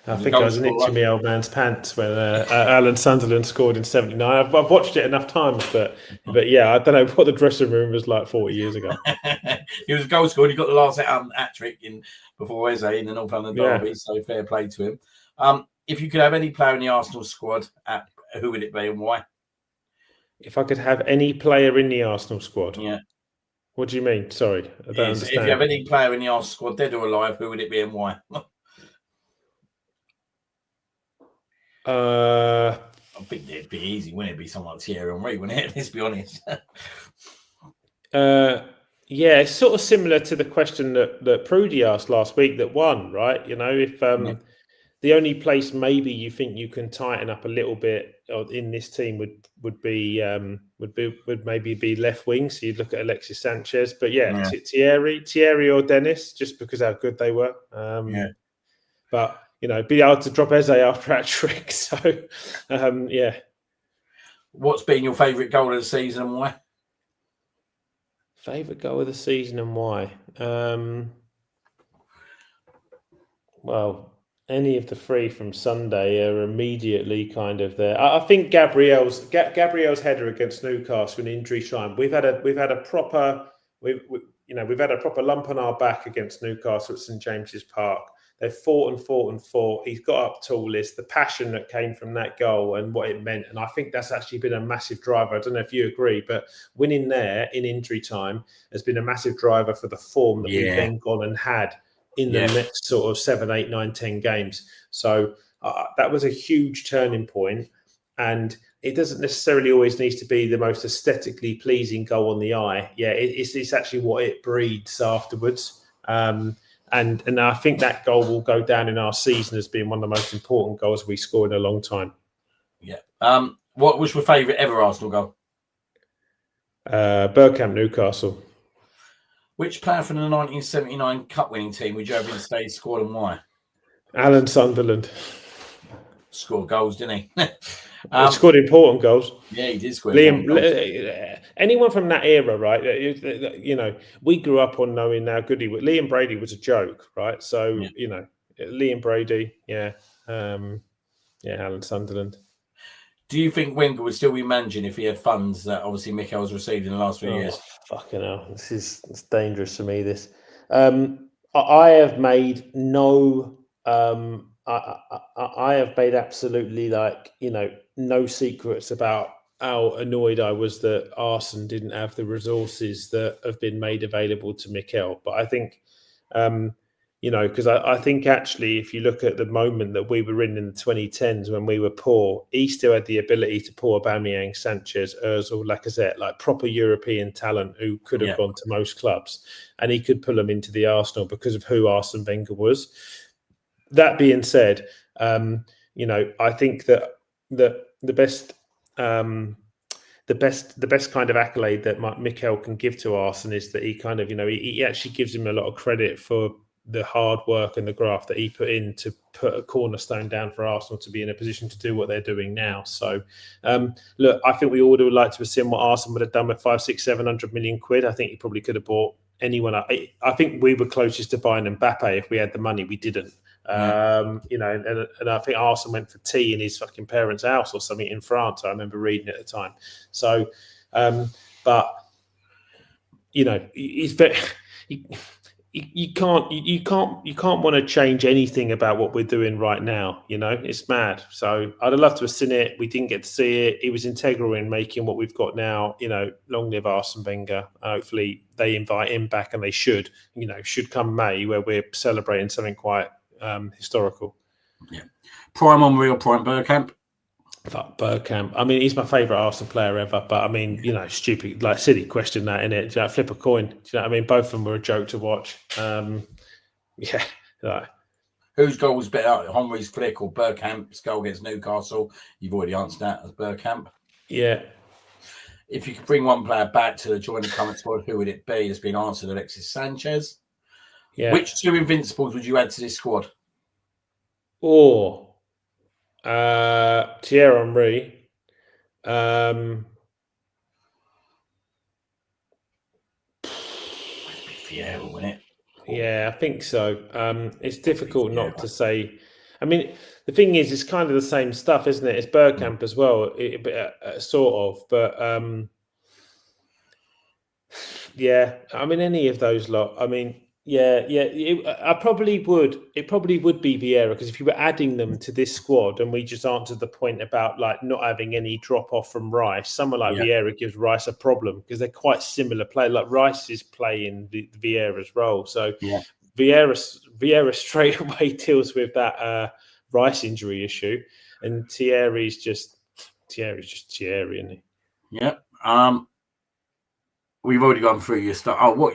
I think I was an itch in my old man's pants when Alan Sunderland scored in '79. I've watched it enough times, but yeah, I don't know what the dressing room was like 40 years ago. He was a goal scorer. He got the last hat trick before Eze in the North London derby, so fair play to him. If you could have any player in the Arsenal squad, who would it be and why? If I could have any player in the Arsenal squad? Yeah. What do you mean? Sorry, I don't understand. If you have any player in the Arsenal squad, dead or alive, who would it be and why? I think it'd be easy, wouldn't it? Be someone like Thierry Henry, wouldn't it? Let's be honest. Yeah, it's sort of similar to the question that Prudy asked last week that won, right? You know, if the only place maybe you think you can tighten up a little bit in this team would maybe be left wing. So you'd look at Alexis Sanchez, but Thierry or Dennis, just because how good they were. But you know, be able to drop Eze after a trick. So yeah. What's been your favourite goal of the season and why? Favourite goal of the season and why? Well, any of the three from Sunday are immediately kind of there. I think Gabriel's header against Newcastle in injury time. We've had a proper lump on our back against Newcastle at St James's Park. They've fought and fought and fought. He's got up tallest. The passion that came from that goal and what it meant, and I think that's actually been a massive driver. I don't know if you agree, but winning there in injury time has been a massive driver for the form that we've then gone and had in the next sort of 7, 8, 9, 10 games. So that was a huge turning point, and it doesn't necessarily always need to be the most aesthetically pleasing goal on the eye. Yeah, it's actually what it breeds afterwards. And I think that goal will go down in our season as being one of the most important goals we scored in a long time. Yeah. What was your favourite ever Arsenal goal? Bergkamp, Newcastle. Which player from the 1979 Cup winning team would you have in today's squad and why? Alan Sunderland. Scored goals, didn't he? He scored important goals. Yeah, he did score. Anyone from that era, right? You know, we grew up on knowing how good he was. Liam Brady was a joke, right? So you know, Liam Brady, Alan Sunderland. Do you think Wenger would still be managing if he had funds that obviously Mikel's received in the last few years? Fucking hell, it's dangerous for me. This, I have made no. I have made absolutely no secrets about how annoyed I was that Arsene didn't have the resources that have been made available to Mikel. But I think, because I think actually, if you look at the moment that we were in the 2010s when we were poor, he still had the ability to pull Aubameyang, Sanchez, Ozil, Lacazette, like proper European talent who could have gone to most clubs, and he could pull them into the Arsenal because of who Arsene Wenger was. That being said, I think that the best kind of accolade that Mikel can give to Arsene is that he kind of, he actually gives him a lot of credit for the hard work and the graft that he put in to put a cornerstone down for Arsenal to be in a position to do what they're doing now. So, look, I think we all would like to have seen what Arsene would have done with 500, 600, 700 million quid. I think he probably could have bought anyone. I think we were closest to buying Mbappe if we had the money. We didn't. And I think Arsene went for tea in his fucking parents' house or something in France. I remember reading at the time. So, but he's very. You can't want to change anything about what we're doing right now. It's mad. So I'd have loved to have seen it. We didn't get to see it. He was integral in making what we've got now. Long live Arsene Wenger. Hopefully they invite him back, and they should come May, where we're celebrating something quite historical. Yeah. Prime Henry or Prime Bergkamp? Fuck Bergkamp. I mean, he's my favourite Arsenal player ever. But I mean, stupid, silly question that, innit? Flip a coin. Do you know what I mean? Both of them were a joke to watch. Whose goal was better, Henry's flick or Bergkamp's goal against Newcastle? You've already answered that as Bergkamp. Yeah. If you could bring one player back to join the current squad, who would it be? It's been answered, Alexis Sanchez. Yeah. Which two Invincibles would you add to this squad? or Thierry Henry. Vieira, wouldn't it? Yeah, I think so. It's difficult not to say. I mean, the thing is, it's kind of the same stuff, isn't it? It's Bergkamp as well, sort of. But yeah, I mean, any of those lot. I mean, yeah. I probably would. It probably would be Vieira, because if you were adding them to this squad, and we just answered the point about like not having any drop off from Rice, someone like Vieira gives Rice a problem because they're quite similar play. Like Rice is playing Vieira's role, so Vieira straight away deals with that Rice injury issue, and Thierry's just Thierry, isn't he? Yeah. We've already gone through your start. Oh, what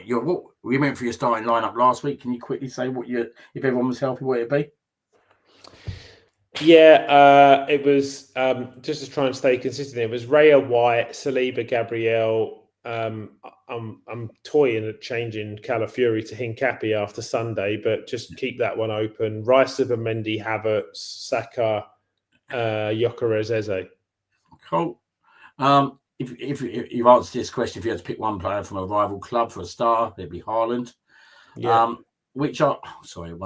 we went through your starting lineup last week. Can you quickly say if everyone was healthy, what it'd be? Yeah, it was just to try and stay consistent. It was Raya, White, Saliba, Gabriel. I'm toying at changing Calafiori to Hincapié after Sunday, but just keep that one open. Rice, Mendy, Havertz, Saka, Gyökeres, Eze. Cool. If you've answered this question, if you had to pick one player from a rival club for a star, it'd be Haaland. Yeah. Which Arsenal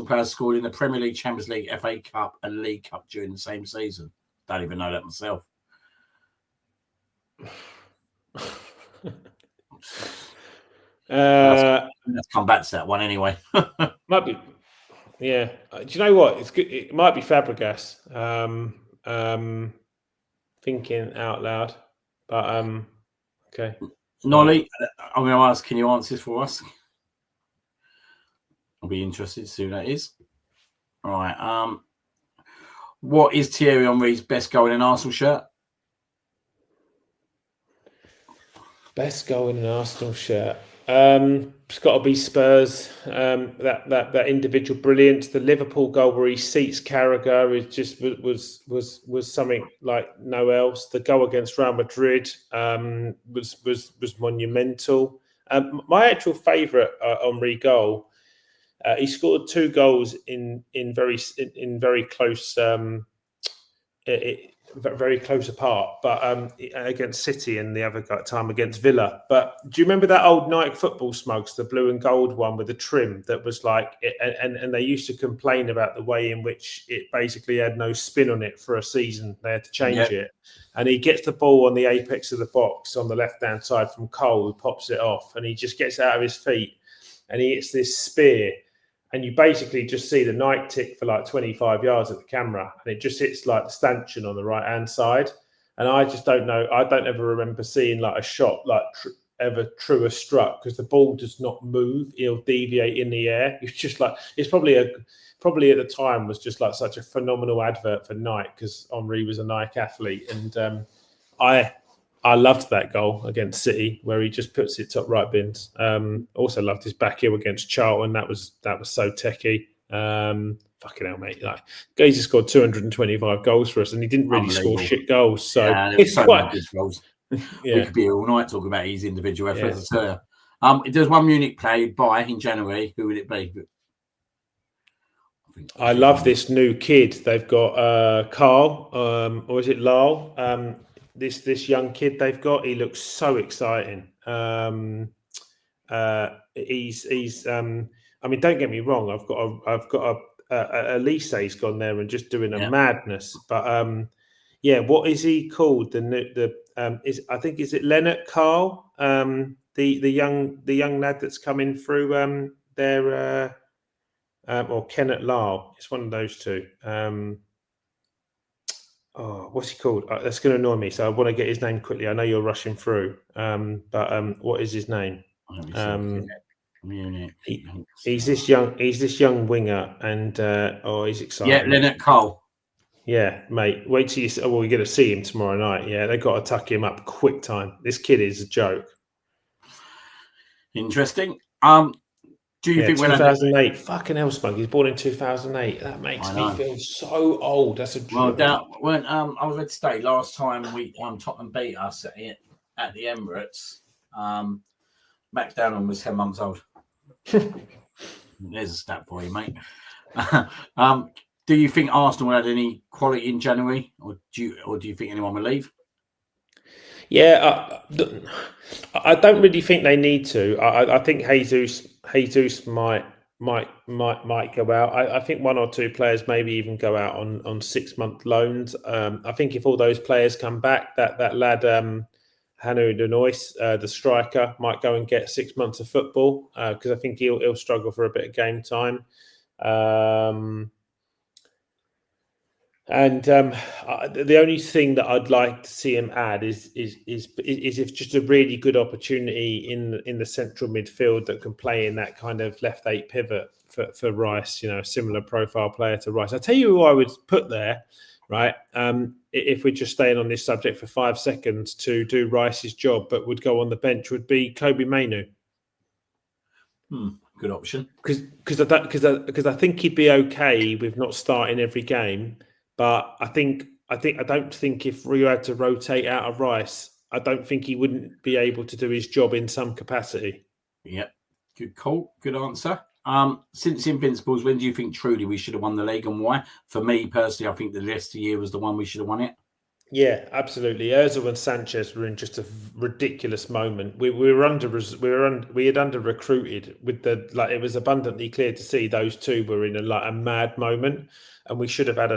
players scored in the Premier League, Champions League, FA Cup, and League Cup during the same season? Don't even know that myself. Let's come back to that one anyway. Might be, yeah. Do you know what? It's good. It might be Fabregas. Thinking out loud, but okay. Nolly, I'm going to ask, can you answer this for us? I'll be interested to see who that is. All right. What is Thierry Henry's best goal in an Arsenal shirt? Best goal in an Arsenal shirt. It's got to be Spurs. That individual brilliance. The Liverpool goal where he seats Carragher is just was something like no else. The goal against Real Madrid was monumental. My actual favourite Henry goal. He scored 2 goals in very close. Very close apart, but against City and the other time against Villa. But do you remember that old Nike football Smugs, the blue and gold one with the trim that was like, and they used to complain about the way in which it basically had no spin on it for a season. They had to change it. And he gets the ball on the apex of the box on the left-hand side from Cole, who pops it off, and he just gets out of his feet and he hits this spear. And you basically just see the Nike tick for like 25 yards at the camera, and it just hits like the stanchion on the right-hand side. And I just don't know. I don't ever remember seeing like a shot like ever truer struck, because the ball does not move. It'll deviate in the air. It's just like, it's probably at the time was just like such a phenomenal advert for Nike, because Henry was a Nike athlete. And I loved that goal against City where he just puts it top right bins. Also loved his back heel against Charlton. That was so techie. Fucking hell, mate! Like, he's just scored 225 goals for us, and he didn't really score shit goals. So it's so quite good goals. We could be here all night talking about his individual efforts. Yeah. If there's one Munich player you'd buy in January, who would it be? I love this new kid. They've got Carl, or is it Lyle? This young kid they've got, he looks so exciting. He's I mean, don't get me wrong, I've got a Elise's gone there and just doing a madness. But what is he called? I think is it Leonard Carl? The young lad that's coming through there, or Kenneth Lyle. It's one of those two. What's he called? That's going to annoy me. So I want to get his name quickly. I know you're rushing through. But what is his name? Munich. He's this young winger, and he's exciting. Yeah, Leonard Cole. Yeah, mate. Wait till you. Well, we're going to see him tomorrow night. Yeah, they've got to tuck him up quick time. This kid is a joke. Interesting. Do you think 2008? Fucking hell, Smug. He's born in 2008. That makes me feel so old. That's a joke. When I was at stay last time week one, Tottenham beat us at the Emirates. Max Downing was 10 months old. There's a stat for you, mate. Do you think Arsenal had any quality in January, or do you think anyone will leave? Yeah, I don't really think they need to. I think Jesus might go out. I think one or two players maybe even go out on 6-month loans. I think if all those players come back, that lad Hanu Denois, the striker, might go and get 6 months of football because I think he'll struggle for a bit of game time. And the only thing that I'd like to see him add is if just a really good opportunity in the central midfield that can play in that kind of left 8 pivot for Rice, a similar profile player to Rice. I'll tell you who I would put there, right? If we're just staying on this subject for 5 seconds to do Rice's job, but would go on the bench, would be Kobe Mainoo. Good option. Because I think he'd be okay with not starting every game. But I don't think if Rio had to rotate out of Rice, I don't think he wouldn't be able to do his job in some capacity. Yep. Good call. Good answer. Since Invincibles, when do you think truly we should have won the league and why? For me personally, I think the Leicester year was the one we should have won it. Yeah, absolutely. Ozil and Sanchez were in just a ridiculous moment. We had under recruited with it was abundantly clear to see those two were in a mad moment, and we should have had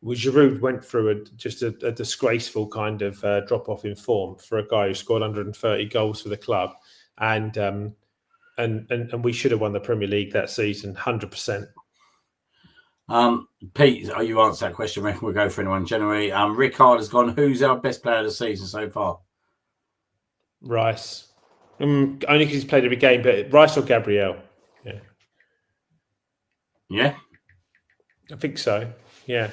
Giroud went through a disgraceful kind of drop off in form for a guy who scored 130 goals for the club, and we should have won the Premier League that season, 100%. Pete, you answered that question. We'll go for anyone. Generally, Rickard has gone. Who's our best player of the season so far? Rice. Only because he's played every game, but Rice or Gabriel? Yeah. Yeah? I think so. Yeah.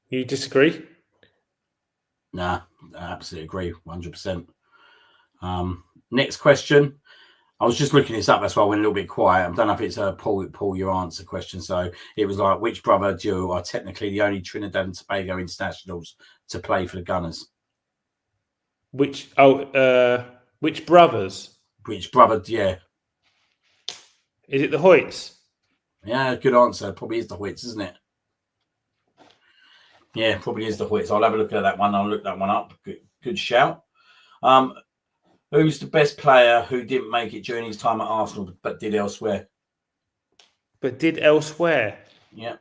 You disagree? Nah, I absolutely agree. 100%. Next question. I was just looking this up. That's why I went a little bit quiet. I don't know if it's a Paul your answer question. So it was like, which brother duo are technically the only Trinidad and Tobago internationals to play for the Gunners? Which brothers? Which brother, yeah. Is it the Hoyts? Yeah, good answer. Probably is the Hoyts, isn't it? Yeah, probably is the Hoyts. I'll have a look at that one. I'll look that one up. Good shout. Who's the best player who didn't make it during his time at Arsenal but did elsewhere? Yeah.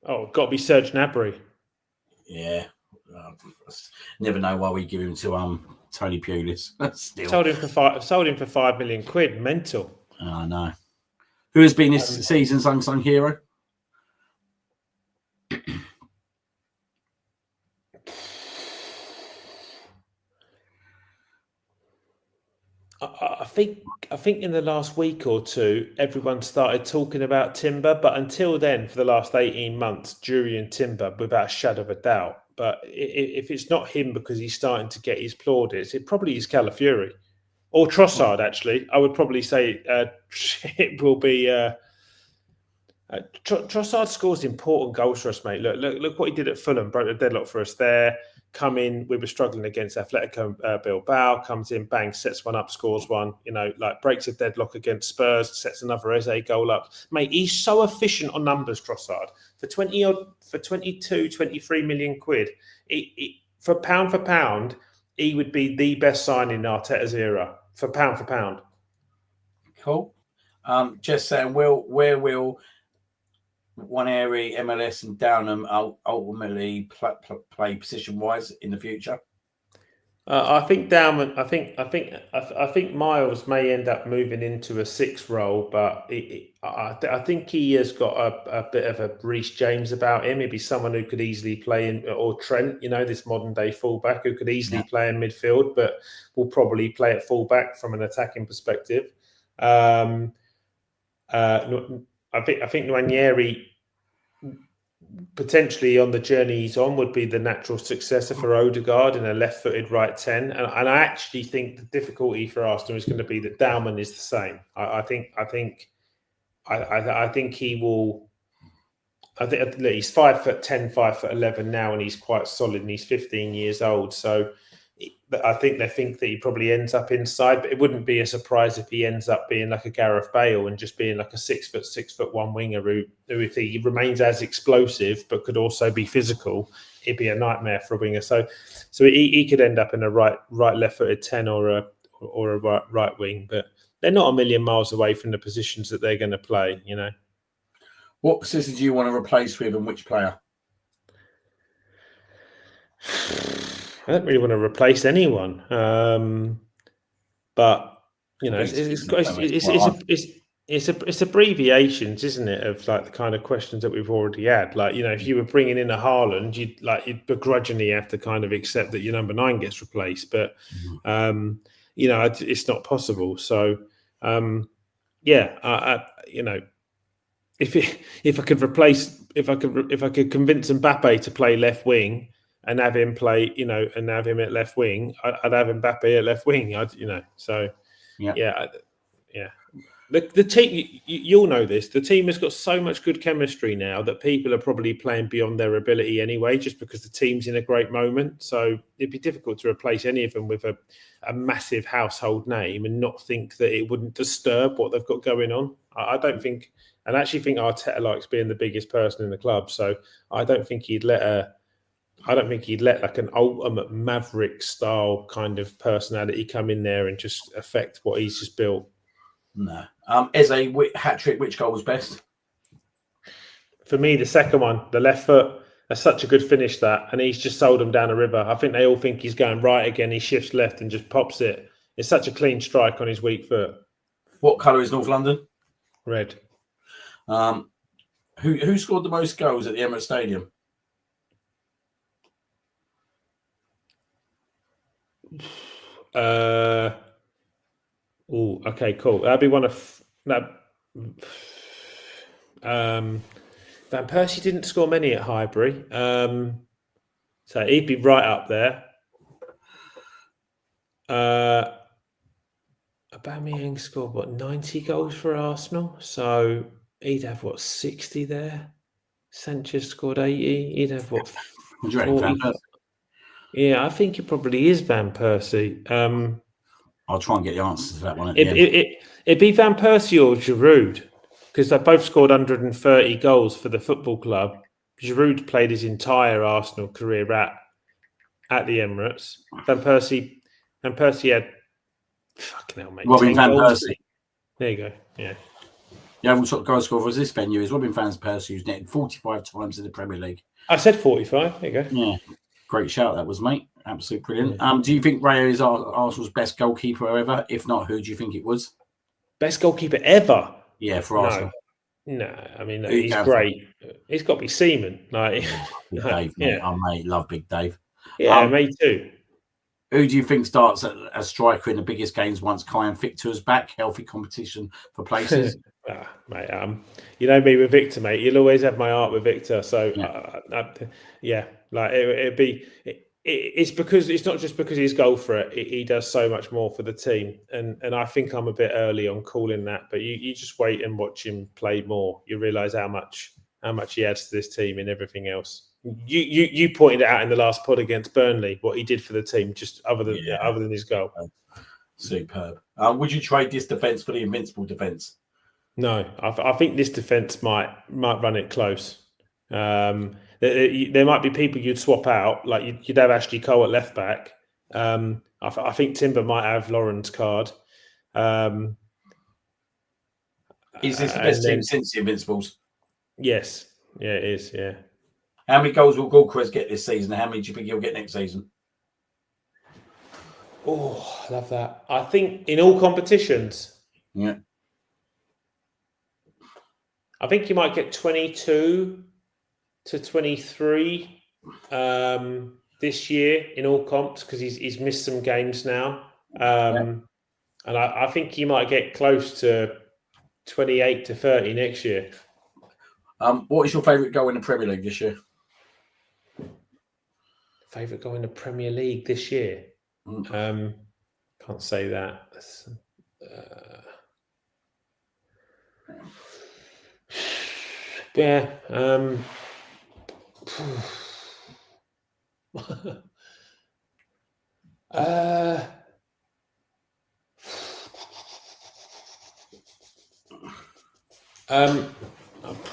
Oh, got to be Serge Gnabry. Yeah. Never know why we give him to Tony Pulis. Still. Sold him for £5 million. Mental. I know. Who has been this season's unsung hero? I think in the last week or two, everyone started talking about Timber, but until then, for the last 18 months, Jury and Timber, without a shadow of a doubt. But if it's not him because he's starting to get his plaudits, it probably is Calafiori or Trossard. Actually, I would probably say it will be. Trossard scores important goals for us, mate. Look what he did at Fulham, broke the deadlock for us there. Come in, we were struggling against Atletico Bilbao, comes in, bang, sets one up, scores one, breaks a deadlock against Spurs, sets another Eze goal up. Mate, he's so efficient on numbers, Trossard. For 22, 23 million quid, for pound, he would be the best signing in Arteta's era, for pound. Cool. Just saying, where will One Airy, MLS, and Downham ultimately play position-wise in the future? I think Downham. I think Miles may end up moving into a 6 role, but I think he has got a bit of a Reece James about him. Maybe someone who could easily play in, or Trent, this modern day fullback who could easily play in midfield, but will probably play at fullback from an attacking perspective. I think Nwaneri, potentially on the journey he's on, would be the natural successor for Odegaard in a left-footed right 10. And I actually think the difficulty for Arsenal is going to be that Dauman is the same. I think he will. I think he's 5'10", 5'11" now, and he's quite solid, and he's 15 years old. So I think they think that he probably ends up inside, but it wouldn't be a surprise if he ends up being like a Gareth Bale and just being like a 6'1" winger who if he remains as explosive but could also be physical, it'd be a nightmare for a winger. So he could end up in a right left-footed 10 or a right wing, but they're not a million miles away from the positions that they're going to play. You know, what position do you want to replace with, and which player? I don't really want to replace anyone, but you know, it's abbreviations, isn't it, of like the kind of questions that we've already had. Like, you know, if you were bringing in a Haaland, you'd begrudgingly have to kind of accept that your number 9 gets replaced, but you know, it's not possible. So you know, if I could convince Mbappe to play left wing and have him play, you know, and have him at left wing, I'd have Mbappe at left wing. The team, you'll know this. The team has got so much good chemistry now that people are probably playing beyond their ability anyway, just because the team's in a great moment. So it'd be difficult to replace any of them with a massive household name and not think that it wouldn't disturb what they've got going on. I don't think, and I actually think Arteta likes being the biggest person in the club. So I don't think he'd let like an ultimate maverick style kind of personality come in there and just affect what he's just built. No. Eze, hat trick, which goal was best? For me, the second one, the left foot. That's such a good finish, that, and he's just sold him down a river. I think they all think he's going right again. He shifts left and just pops it. It's such a clean strike on his weak foot. What colour is North London? Red. Who scored the most goals at the Emirates Stadium? Oh, okay, cool. That'd be one of that. Van Persie didn't score many at Highbury, so he'd be right up there. Aubameyang scored 90 goals for Arsenal, so he'd have 60 there. Sanchez scored 80. He'd have 40. Yeah, I think it probably is Van Persie. I'll try and get the answers to that one. It'd be Van Persie or Giroud, because they both scored 130 goals for the football club. Giroud played his entire Arsenal career at the Emirates. Van Persie had fucking hell, mate. Robin Van Persie. There you go. Yeah. The average goal scorer for this venue is Robin Van Persie, who's netted 45 times in the Premier League. I said 45. There you go. Yeah. Great shout that was, mate. Absolutely brilliant. Do you think Rayo is Arsenal's best goalkeeper ever? If not, who do you think it was? Best goalkeeper ever? Yeah, for Arsenal. No, I mean, he's great. He's got to be Seaman. Like, Big Dave, mate. Oh, mate, love Big Dave. Yeah, me too. Who do you think starts as striker in the biggest games once Kai and Victor's back? Healthy competition for places. Mate, you know me with Victor, mate. You'll always have my heart with Victor. So, like it's because it's not just because he's goal for it. He does so much more for the team, and I think I'm a bit early on calling that. But you just wait and watch him play more. You realise how much he adds to this team and everything else. You pointed it out in the last pod against Burnley what he did for the team, just other than his goal. Superb. Would you trade this defence for the invincible defence? No, I think this defence might run it close. There might be people you'd swap out, like you'd have Ashley Cole at left back. I think Timber might have Lauren's card. Is this the best team since the Invincibles? Yes, yeah, it is. Yeah. How many goals will Gulchrist get this season? How many do you think he'll get next season? Oh, I love that. I think in all competitions. Yeah. I think you might get 22 to 23 this year in all comps because he's missed some games now. And I think he might get close to 28 to 30 next year. What is your favourite goal in the Premier League this year? Favourite goal in the Premier League this year? Can't say that. Yeah.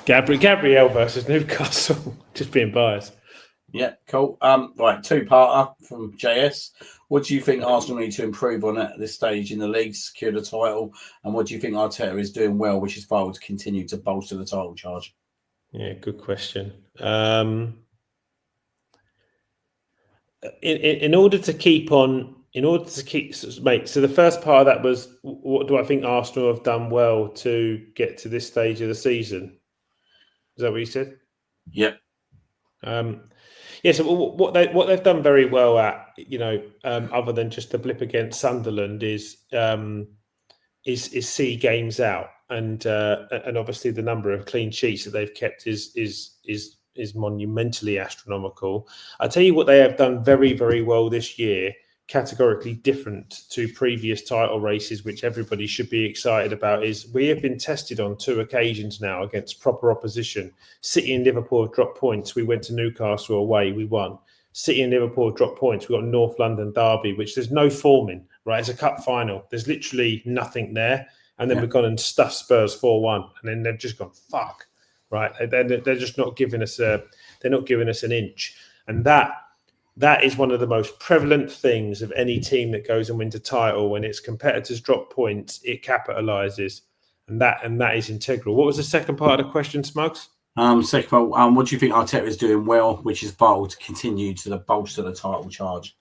Gabriel versus Newcastle. Just being biased. Yeah, cool. Right, two-parter from JS. What do you think Arsenal need to improve on at this stage in the league to secure the title? And what do you think Arteta is doing well, which is vital to continue to bolster the title charge? Yeah, good question. In order to keep, mate. So the first part of that was, what do I think Arsenal have done well to get to this stage of the season? Is that what you said? Yep. So what they've done very well at, other than just the blip against Sunderland, is see games out, and obviously the number of clean sheets that they've kept is monumentally astronomical. I tell you what they have done very, very well this year, categorically different to previous title races, which everybody should be excited about, is we have been tested on 2 occasions now against proper opposition. City and Liverpool have dropped points. We went to Newcastle away, we won. City and Liverpool have dropped points. We've got North London derby, which there's no form in, right? It's a cup final. There's literally nothing there. And then we've gone and stuffed Spurs 4-1, and then they've just gone, fuck, right? They're just not giving us an inch. And that is one of the most prevalent things of any team that goes and wins a title. When its competitors drop points, it capitalises, and that is integral. What was the second part of the question, Smugs? Second part, what do you think Arteta is doing well, which is vital to continue to bolster the title charge?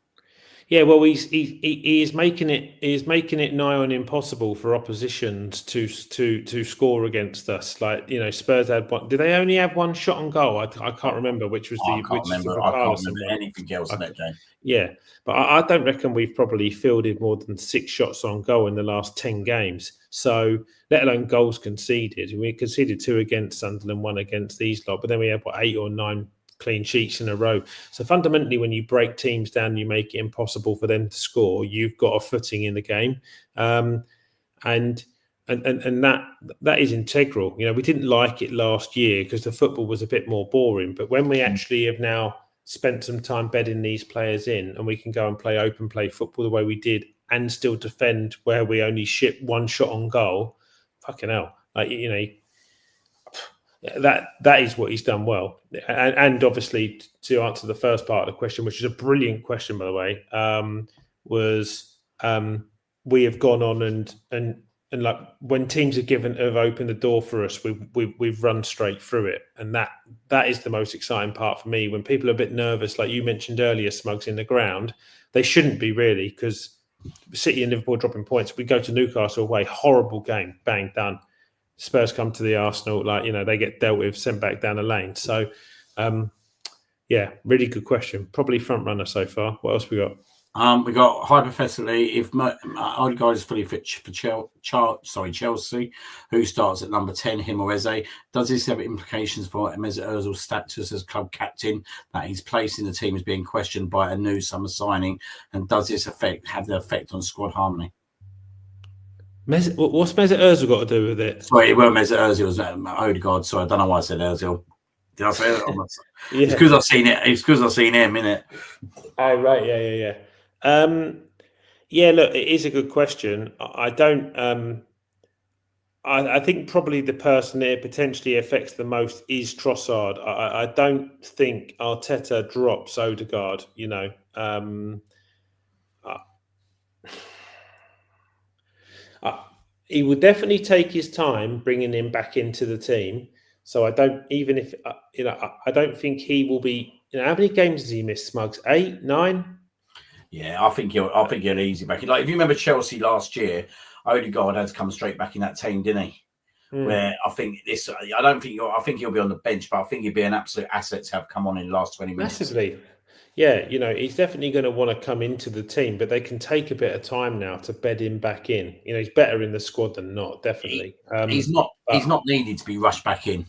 Yeah, well, he is making it nigh on impossible for oppositions to score against us. Like, Spurs had one. Did they only have one shot on goal? I can't remember which was the. I can't remember anything else in that game. Yeah, but I don't reckon we've probably fielded more than 6 shots on goal in the last 10 games. So, let alone goals conceded. We conceded 2 against Sunderland, 1 against these lot, but then we had 8 or 9 clean sheets in a row. So fundamentally, when you break teams down, you make it impossible for them to score. You've got a footing in the game, and that is integral. We didn't like it last year because the football was a bit more boring. But when we actually have now spent some time bedding these players in, and we can go and play open play football the way we did, and still defend where we only ship 1 shot on goal, fucking hell, that is what he's done well. And obviously, to answer the first part of the question, which is a brilliant question, by the way, was we have gone on and like when teams have opened the door for us, we've run straight through it, and that is the most exciting part for me. When people are a bit nervous, like you mentioned earlier, Smugs, in the ground, they shouldn't be really, because City and Liverpool dropping points. We go to Newcastle away, horrible game, bang, done. Spurs come to the Arsenal, they get dealt with, sent back down the lane. So, really good question. Probably front runner so far. What else we got? We got, hypothetically, if Odegaard is fully fit for Chelsea, who starts at number 10, him or Eze, does this have implications for Mesut Ozil's status as club captain, that his place in the team is being questioned by a new summer signing, and does this have the effect on squad harmony? What's Mesut Ozil got to do with it? Sorry, it weren't Mesut Ozil, it was Odegaard. So I don't know why I said Ozil. Did I say that? Yeah. It's because I've seen it. It's because I've seen him, innit? Oh, right. Yeah. Look, it is a good question. I don't. I think probably the person that it potentially affects the most is Trossard. I don't think Arteta drops Odegaard. He will definitely take his time bringing him back into the team. So I don't, even if I don't think he will be. How many games has he missed, Smugs? 8, 9? Yeah, I think he'll easy back. Like if you remember Chelsea last year, Odegaard had to come straight back in that team, didn't he? Where I think he'll be on the bench, but I think he'd be an absolute asset to have come on in the last 20 minutes. Massively. Yeah, he's definitely going to want to come into the team, but they can take a bit of time now to bed him back in. He's better in the squad than not, definitely. He's not needed to be rushed back in.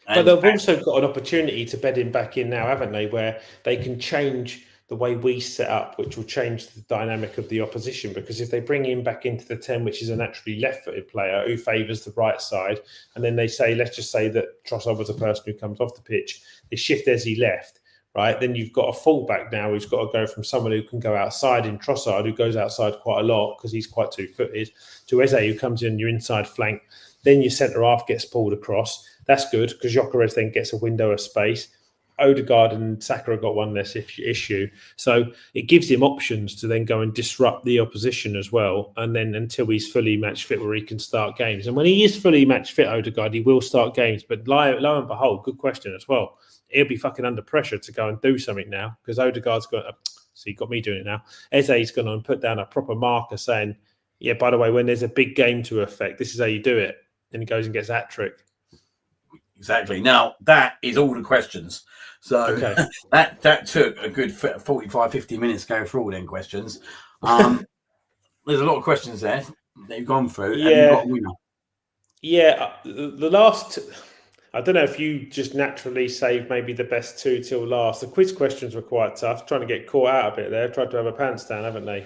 But they've also got an opportunity to bed him back in now, haven't they? Where they can change the way we set up, which will change the dynamic of the opposition. Because if they bring him back into the 10, which is a naturally left-footed player who favours the right side, and then they say, let's just say that Trossard was the person who comes off the pitch, they shift Eze left. right? Then you've got a fullback now who's got to go from someone who can go outside in Trossard, who goes outside quite a lot because he's quite two-footed, to Eze, who comes in your inside flank. Then your centre-half gets pulled across. That's good because Gyökeres then gets a window of space. Odegaard and Saka have got one less issue. So it gives him options to then go and disrupt the opposition as well. And then until he's fully match fit where he can start games. And when he is fully match fit, Odegaard, he will start games. But lo and behold, good question as well. He'll be fucking under pressure to go and do something now because Odegaard's got, so you got me doing it now. Eze's going to put down a proper marker saying, yeah, by the way, when there's a big game to affect, this is how you do it. And he goes and gets that trick. Exactly. Now, that is all the questions. So okay. that took a good 45, 50 minutes to go through all them questions. There's a lot of questions there that you've gone through. Yeah. And you've got a winner. Yeah. The last, I don't know if you just naturally save maybe the best two till last. The quiz questions were quite tough, trying to get caught out a bit there. Tried to have a pants down, haven't they?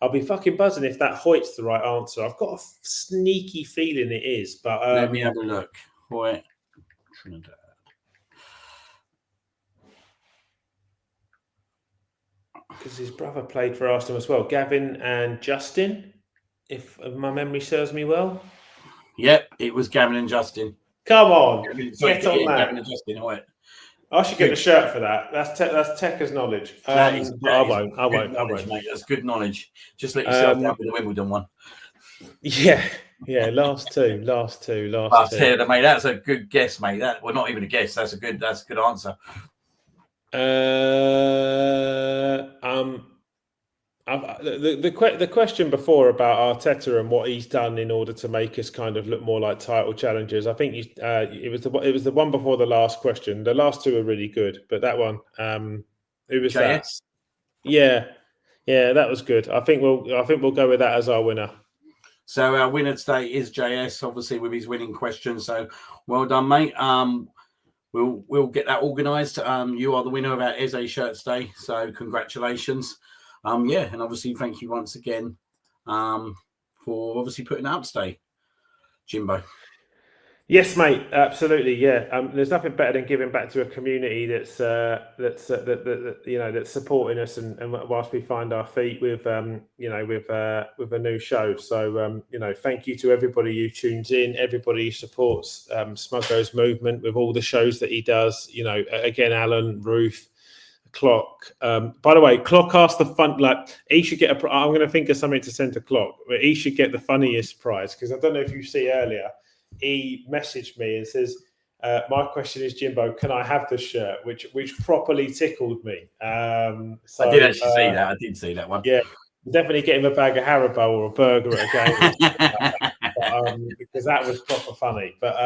I'll be fucking buzzing if that Hoyt's the right answer. I've got a sneaky feeling it is, but let me have a look. Hoyt, Trinidad. Because his brother played for Arsenal as well. Gavin and Justin, if my memory serves me well. Yep, it was Gavin and Justin. Come on, get on that. Gavin and Justin, Hoyt. I should get a shirt for that. That's Tekka's knowledge. I won't. Mate. That's good knowledge. Just let yourself down with the Wimbledon one. Yeah, last two. Mate, that's a good guess, mate. Well, not even a guess. That's a good answer. The question before about Arteta and what he's done in order to make us kind of look more like title challengers. I think it was the one before the last question. The last two are really good, but that one, who was that? Yeah, that was good. I think we'll go with that as our winner. So our winner today is JS, obviously with his winning question. So well done, mate. We'll get that organised. You are the winner of our Eze shirt today. So congratulations. And obviously thank you once again for obviously putting it up today, Jimbo. Yes, mate, absolutely. Yeah, there's nothing better than giving back to a community that's supporting us and whilst we find our feet with a new show. So thank you to everybody who tunes in, everybody who supports Smugs movement with all the shows that he does. Again, Alan, Ruth, Clock. By the way, Clock asked the fun. Like he should get I'm going to think of something to send to Clock, but he should get the funniest prize because I don't know if you see earlier. He messaged me and says, my question is, Jimbo, can I have the shirt? Which properly tickled me. So, I did actually see that. I did see that one. Yeah, definitely get him a bag of Haribo or a burger at a game. Because that was proper funny. But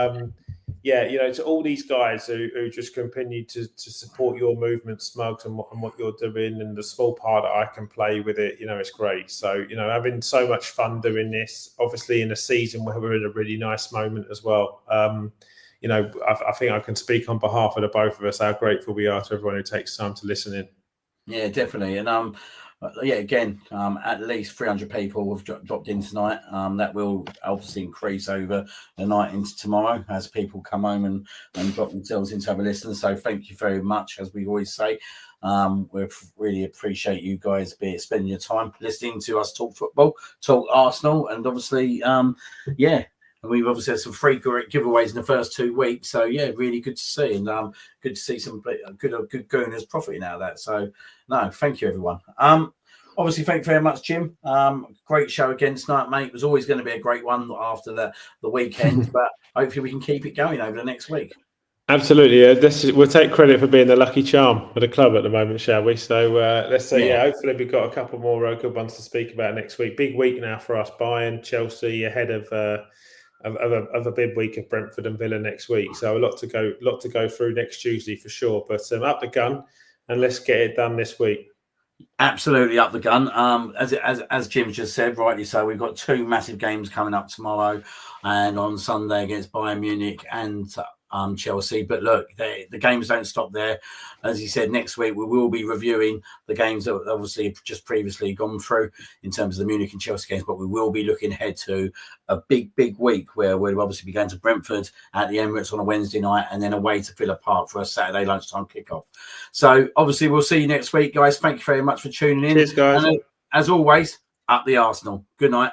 to all these guys who just continue to support your movement, Smugs, and what you're doing, and the small part that I can play with it, it's great. So, having so much fun doing this, obviously in a season where we're in a really nice moment as well. I think I can speak on behalf of the both of us how grateful we are to everyone who takes time to listen in. Yeah, definitely. And again, at least 300 people have dropped in tonight. That will obviously increase over the night into tomorrow as people come home and drop themselves in to have a listen. So thank you very much, as we always say. We really appreciate you guys spending your time listening to us talk football, talk Arsenal, and obviously, And we've obviously had some free giveaways in the first 2 weeks. So, really good to see. And good to see some good gooners profiting out of that. So, no, thank you, everyone. Obviously, thank you very much, Jim. Great show again tonight, mate. It was always going to be a great one after the weekend. But hopefully we can keep it going over the next week. Absolutely. We'll take credit for being the lucky charm of the club at the moment, shall we? So let's say, hopefully we've got a couple more good ones to speak about next week. Big week now for us. Bayern, Chelsea ahead of a big week of Brentford and Villa next week. So a lot to go through next Tuesday for sure. But up the gun and let's get it done this week. Absolutely up the gun. As Jim just said, rightly so, we've got 2 massive games coming up tomorrow and on Sunday against Bayern Munich and Chelsea. But look, the games don't stop there. As he said, next week we will be reviewing the games that obviously just previously gone through in terms of the Munich and Chelsea games, but we will be looking ahead to a big week where we'll obviously be going to Brentford at the Emirates on a Wednesday night and then away to Villa Park for a Saturday lunchtime kickoff. So obviously we'll see you next week, guys. Thank you very much for tuning in. Cheers, guys. And as always, up the Arsenal. Good night.